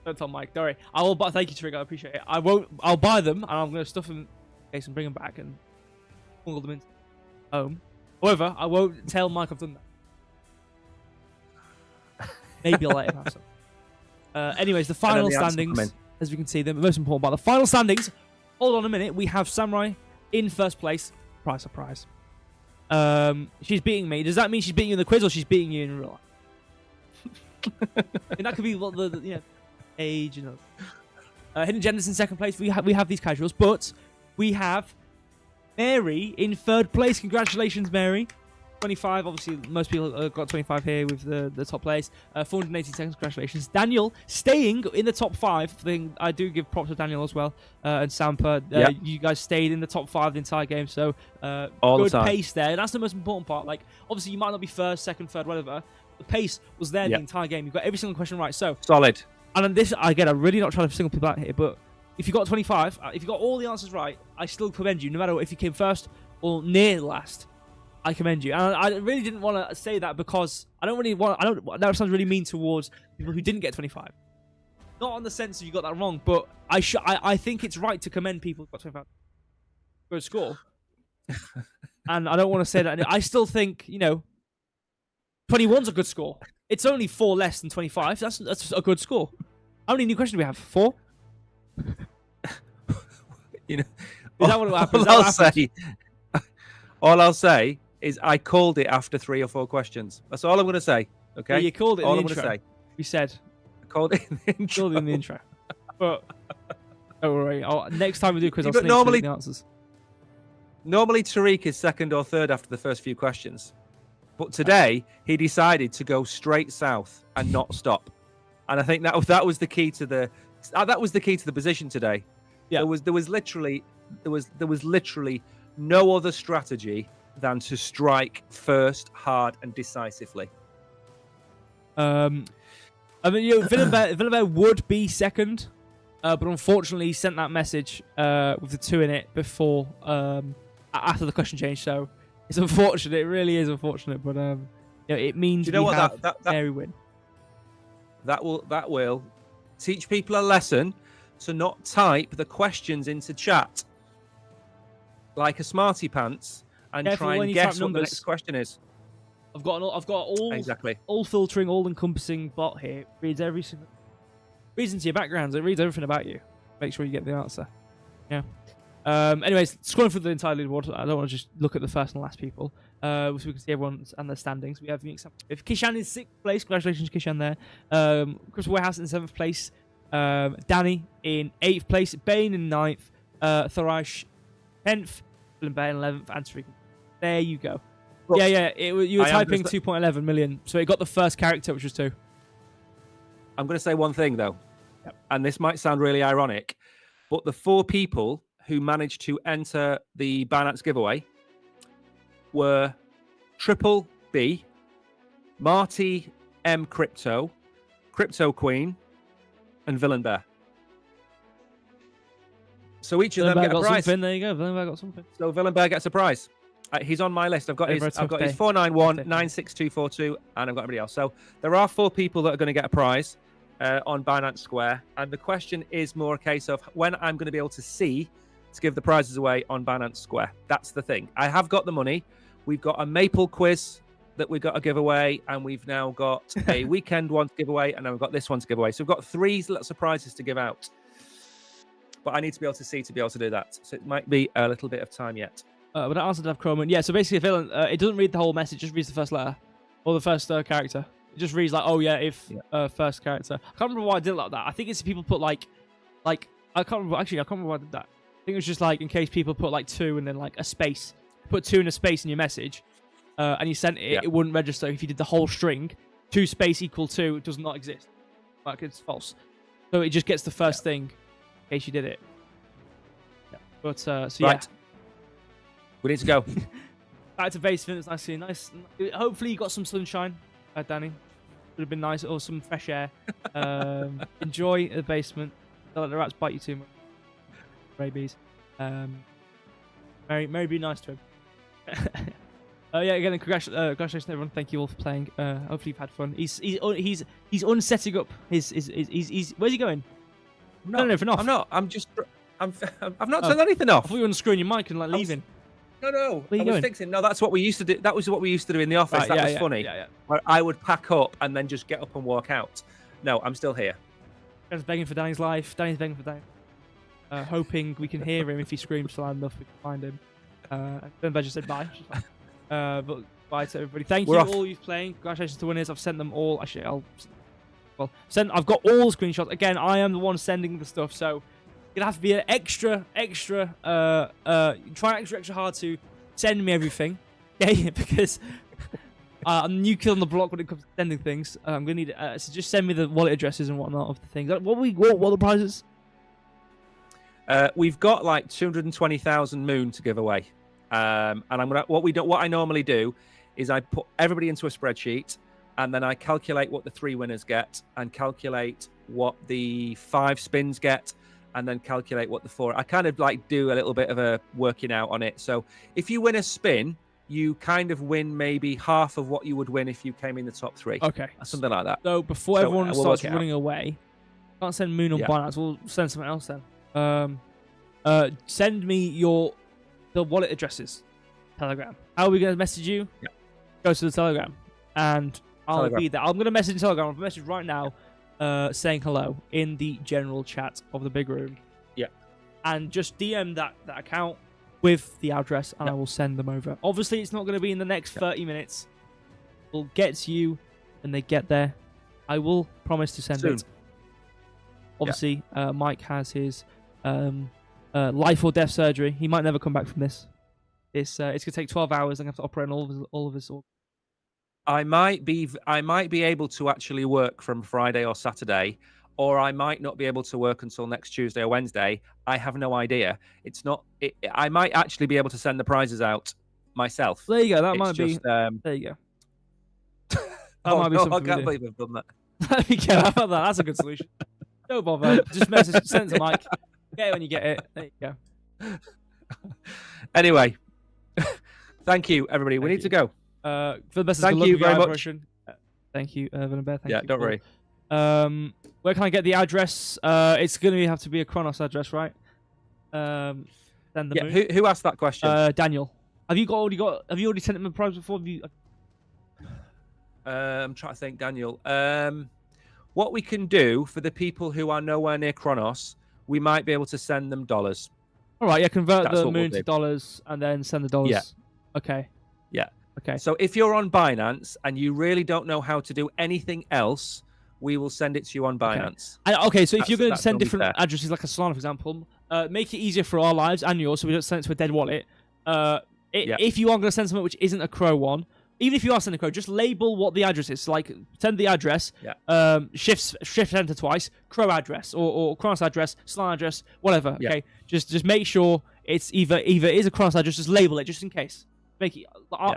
Don't tell Mike. Don't worry. I will. Thank you, Tariq. I appreciate it. I won't. I'll buy them, and I'm going to stuff them in case and bring them back and smuggle them into home. However, I won't tell Mike I've done that. Maybe I'll let him have some. Anyways, the final standings, as we can see, the most important part. The final standings. Hold on a minute. We have Samurai in first place. Surprise. She's beating me. Does that mean she's beating you in the quiz or she's beating you in real life? And that could be what the age, Hidden Genders in second place. We have these casuals, but we have Mary in third place. Congratulations, Mary. 25. Obviously, most people got 25 here with the top place. 480 seconds. Congratulations, Daniel, staying in the top 5. I do give props to Daniel as well, and Sampa. You guys stayed in the top 5 the entire game, so good pace there. And that's the most important part. Like, obviously, you might not be first, second, third, whatever. The pace was there the entire game. You got every single question right. So solid. And then this, again, I'm really not trying to single people out here, but if you got 25, if you got all the answers right, I still commend you, no matter if you came first or near last. I commend you. And I really didn't want to say that because that sounds really mean towards people who didn't get 25. Not on the sense that you got that wrong, but I think it's right to commend people who got 25. Good score. And I don't want to say that. I still think, 21's a good score. It's only 4 less than 25. That's a good score. How many new questions do we have? 4? Is that what happens? All I'll say is I called it after 3 or 4 questions. That's all I'm going to say. Okay. Yeah, you called it in all the I'm intro. going to say. You said. I called it in the intro. Called it in the intro. But don't worry. Next time we do a quiz, I'll send you the answers. Normally, Tariq is second or third after the first few questions. But today, he decided to go straight south and not stop. And I think that was the key to the position today. Yeah. There was literally no other strategy than to strike first, hard, and decisively. Villeneuve would be second, but unfortunately he sent that message with the 2 in it before after the question change. So it's unfortunate. It really is unfortunate, but it means that Mary win. That will teach people a lesson to not type the questions into chat like a smarty pants and try and guess what the next question is. I've got all filtering, all encompassing bot here. It reads every single into your backgrounds. It reads everything about you. Make sure you get the answer. Yeah. Anyways, scrolling through the entire leaderboard. I don't want to just look at the first and last people. So we can see everyone and their standings. We have if Kishan is 6th place, congratulations Kishan there. Chris Warehouse in 7th place. Danny in 8th place. Bane in 9th. Tharash 10th. Bear in 11th. And Tariq. There you go. Well, you were typing 2.11 million, so it got the first character, which was 2. I'm going to say one thing though, and this might sound really ironic, But the 4 people who managed to enter the Binance giveaway were Triple B, Marty M Crypto, Crypto Queen, and Villain Bear. So each of them get a prize. Something. There you go. Villain Bear got something. So Villain Bear gets a prize. He's on my list. I've got his 49196242, and I've got everybody else. So there are 4 people that are going to get a prize on Binance Square, and the question is more a case of when I'm going to be able to see to give the prizes away on Binance Square. That's the thing. I have got the money. We've got a Maple quiz that we've got to give away, and we've now got a weekend one to give away, and then we've got this one to give away. So we've got 3 little surprises to give out. But I need to be able to see to be able to do that. So it might be a little bit of time yet. But I answered to have Chrome. Yeah, so basically, Villain, it doesn't read the whole message, it just reads the first letter or the first character. It just reads like, oh yeah, if first character. I can't remember why I did it like that. I think it's people put like I can't remember. Actually, I can't remember why I did that. I think it was just like in case people put like 2 and then like a space. Put 2 and a space in your message, and you sent it. It wouldn't register if you did the whole string. 2 space equal 2 does not exist. Like it's false. So it just gets the first thing in case you did it. Yeah. But so right. We need to go. Back to basement. It's nice. Hopefully you got some sunshine, Danny. Would have been nice, or some fresh air. Enjoy the basement. Don't let the rats bite you too much. Rabies. Mary, be nice to him. Yeah, again, congratulations everyone. Thank you all for playing. Hopefully you've had fun. He's unsetting up his where's he going? No, I'm not. I've not turned anything off. I thought you were unscrewing your mic and like leaving. No. I was fixing. No, that's what we used to do. That was what we used to do in the office. That was funny. Yeah. Where I would pack up and then just get up and walk out. No, I'm still here. Danny's begging for Danny's life. Danny's begging for Danny. Hoping we can hear him if he screams loud enough. We can find him. Then I just said bye. But bye to everybody. Thank you all you've playing. Congratulations to winners. I've sent them all. Actually, I've got all the screenshots. Again, I am the one sending the stuff, so you'll have to be an extra try extra hard to send me everything. Yeah, because I'm new kid on the block when it comes to sending things. I'm gonna need so just send me the wallet addresses and whatnot of the things. What are the prizes? We've got like 220,000 moon to give away, and what I normally do is I put everybody into a spreadsheet, and then I calculate what the 3 winners get, and calculate what the 5 spins get, and then calculate what the 4. I kind of like do a little bit of a working out on it. So if you win a spin, you kind of win maybe half of what you would win if you came in the top 3. Okay, something like that. So before everyone starts running away, can't send moon on Binance. We'll send something else then. Send me the wallet addresses. Telegram. How are we going to message you? Yeah. Go to the Telegram, and I'll be there. I'm going to message Telegram. I'll message right now, saying hello in the general chat of the big room. Yeah. And just DM that account with the address, and I will send them over. Obviously, it's not going to be in the next 30 minutes. We'll get to you when they get there. I will promise to send it. Obviously, Mike has his life or death surgery. He might never come back from this. It's going to take 12 hours. I'm going to have to operate on all of his. I might be able to actually work from Friday or Saturday, or I might not be able to work until next Tuesday or Wednesday. I have no idea. I might actually be able to send the prizes out myself. There you go. That might be. There you go. That might be something. I can't believe I've done that. There you go. How about that? That's a good solution. Don't bother. Just send it to Mike. Get it when you get it. There you go. Anyway, thank you, everybody. We need to go. For the best. Thank you very much. Thank you, Evan and Beth. Yeah, don't worry. Where can I get the address? It's going to have to be a Kronos address, right? Send the moon. Who asked that question? Daniel. Have you already sent him a prize before? I'm trying to think, Daniel. What we can do for the people who are nowhere near Kronos, we might be able to send them dollars. All right, convert the moon to dollars and then send the dollars. Yeah. Okay. Yeah. Okay. So if you're on Binance and you really don't know how to do anything else, we will send it to you on Binance. Okay, so if you're going to send different addresses, like a Solana, for example, make it easier for our lives and yours, so we don't send it to a dead wallet. If you are going to send something which isn't a Crow one, even if you are sending a code, just label what the address is. Like, send the address, shift enter twice, crow address or Kronos address, Slan address, whatever. Okay, just make sure it's either it is a Kronos address. Just label it, just in case. Make it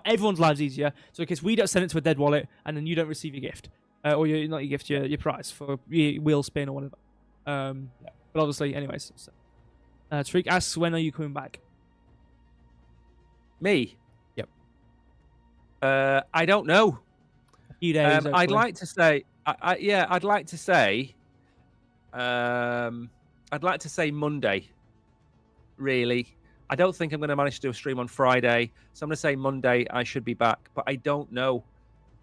everyone's lives easier. So in case we don't send it to a dead wallet and then you don't receive your gift, or not your gift, your prize for your wheel spin or whatever. But obviously, anyways. So, Tariq asks, when are you coming back? Me? Yep. I don't know. A few days. I'd like to say, I'd like to say, I'd like to say Monday. Really, I don't think I'm going to manage to do a stream on Friday, so I'm going to say Monday. I should be back, but I don't know.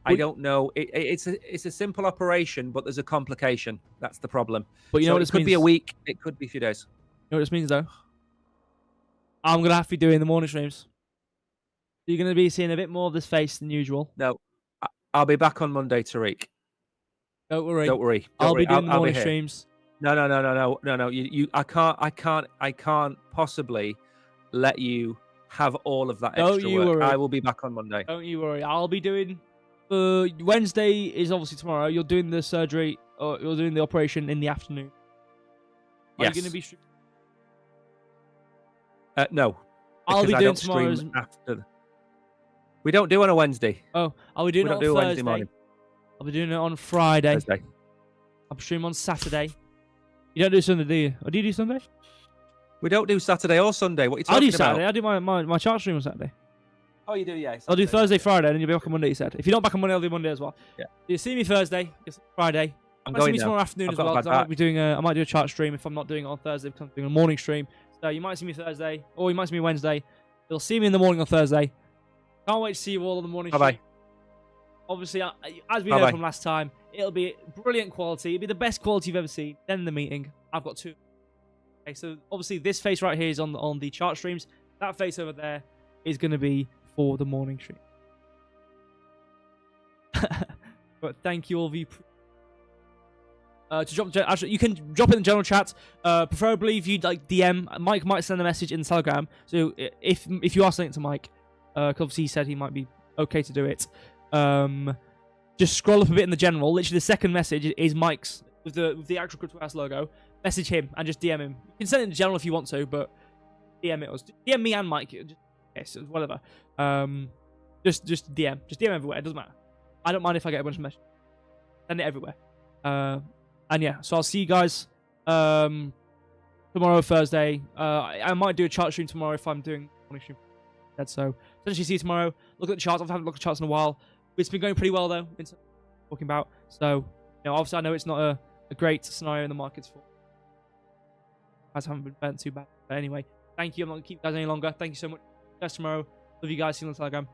I don't know. It's a simple operation, but there's a complication. That's the problem. But you know what it could be a week. It could be a few days. You know what this means, though? I'm going to have to be doing the morning streams. You're going to be seeing a bit more of this face than usual. No, I'll be back on Monday, Tariq. Don't worry. Don't worry. I'll be doing the morning streams. No. I can't possibly let you have all of that extra work. Worry. I will be back on Monday. Don't you worry. I'll be doing. Wednesday is obviously tomorrow. You're doing the surgery, or you're doing the operation in the afternoon. Are you going to be? No. I'll be doing tomorrow's after. We don't do it on a Wednesday. Oh, I'll be doing it on Thursday. Wednesday morning. I'll be doing it on Friday. Thursday. I'll stream on Saturday. You don't do Sunday, do you? Or do you do Sunday? We don't do Saturday or Sunday. What are you talking about? I do Saturday. I do my chart stream on Saturday. Oh, you do, yeah. Saturday. I'll do Thursday, Friday, and then you'll be back on Monday, you said. If you're not back on Monday, I'll do Monday as well. Yeah. You see me Thursday, you see me Friday. I'm you going see me now. tomorrow afternoon as well, because I might be doing I might do a chart stream if I'm not doing it on Thursday, because I'm doing a morning stream. So you might see me Thursday, or you might see me Wednesday. You'll see me in the morning on Thursday. Can't wait to see you all on the morning stream. Obviously, as we know from last time, it'll be brilliant quality. It'll be the best quality you've ever seen. Then in the meeting, I've got two. Okay, so obviously this face right here is on the chart streams. That face over there is going to be for the morning stream. But thank you all of you. Actually, you can drop it in the general chat. Preferably if you like DM. Mike might send a message in Telegram. So if you are sending it to Mike, because obviously he said he might be okay to do it. Just scroll up a bit in the general. Literally, the second message is Mike's with the actual Crypto House logo. Message him and just DM him. You can send it in the general if you want to, but DM it. DM me and Mike. Yes, whatever. Just DM. Just DM everywhere. It doesn't matter. I don't mind if I get a bunch of messages. Send it everywhere. And yeah, so I'll see you guys tomorrow, Thursday. I might do a chart stream tomorrow if I'm doing morning stream. So essentially, see you tomorrow. Look at the charts. I haven't looked at charts in a while. It's been going pretty well though. Talking about. So obviously I know it's not a great scenario in the markets for. Guys haven't been burnt too bad. But anyway, thank you. I'm not going to keep you guys any longer. Thank you so much. See you guys tomorrow. Love you guys. See you on Telegram.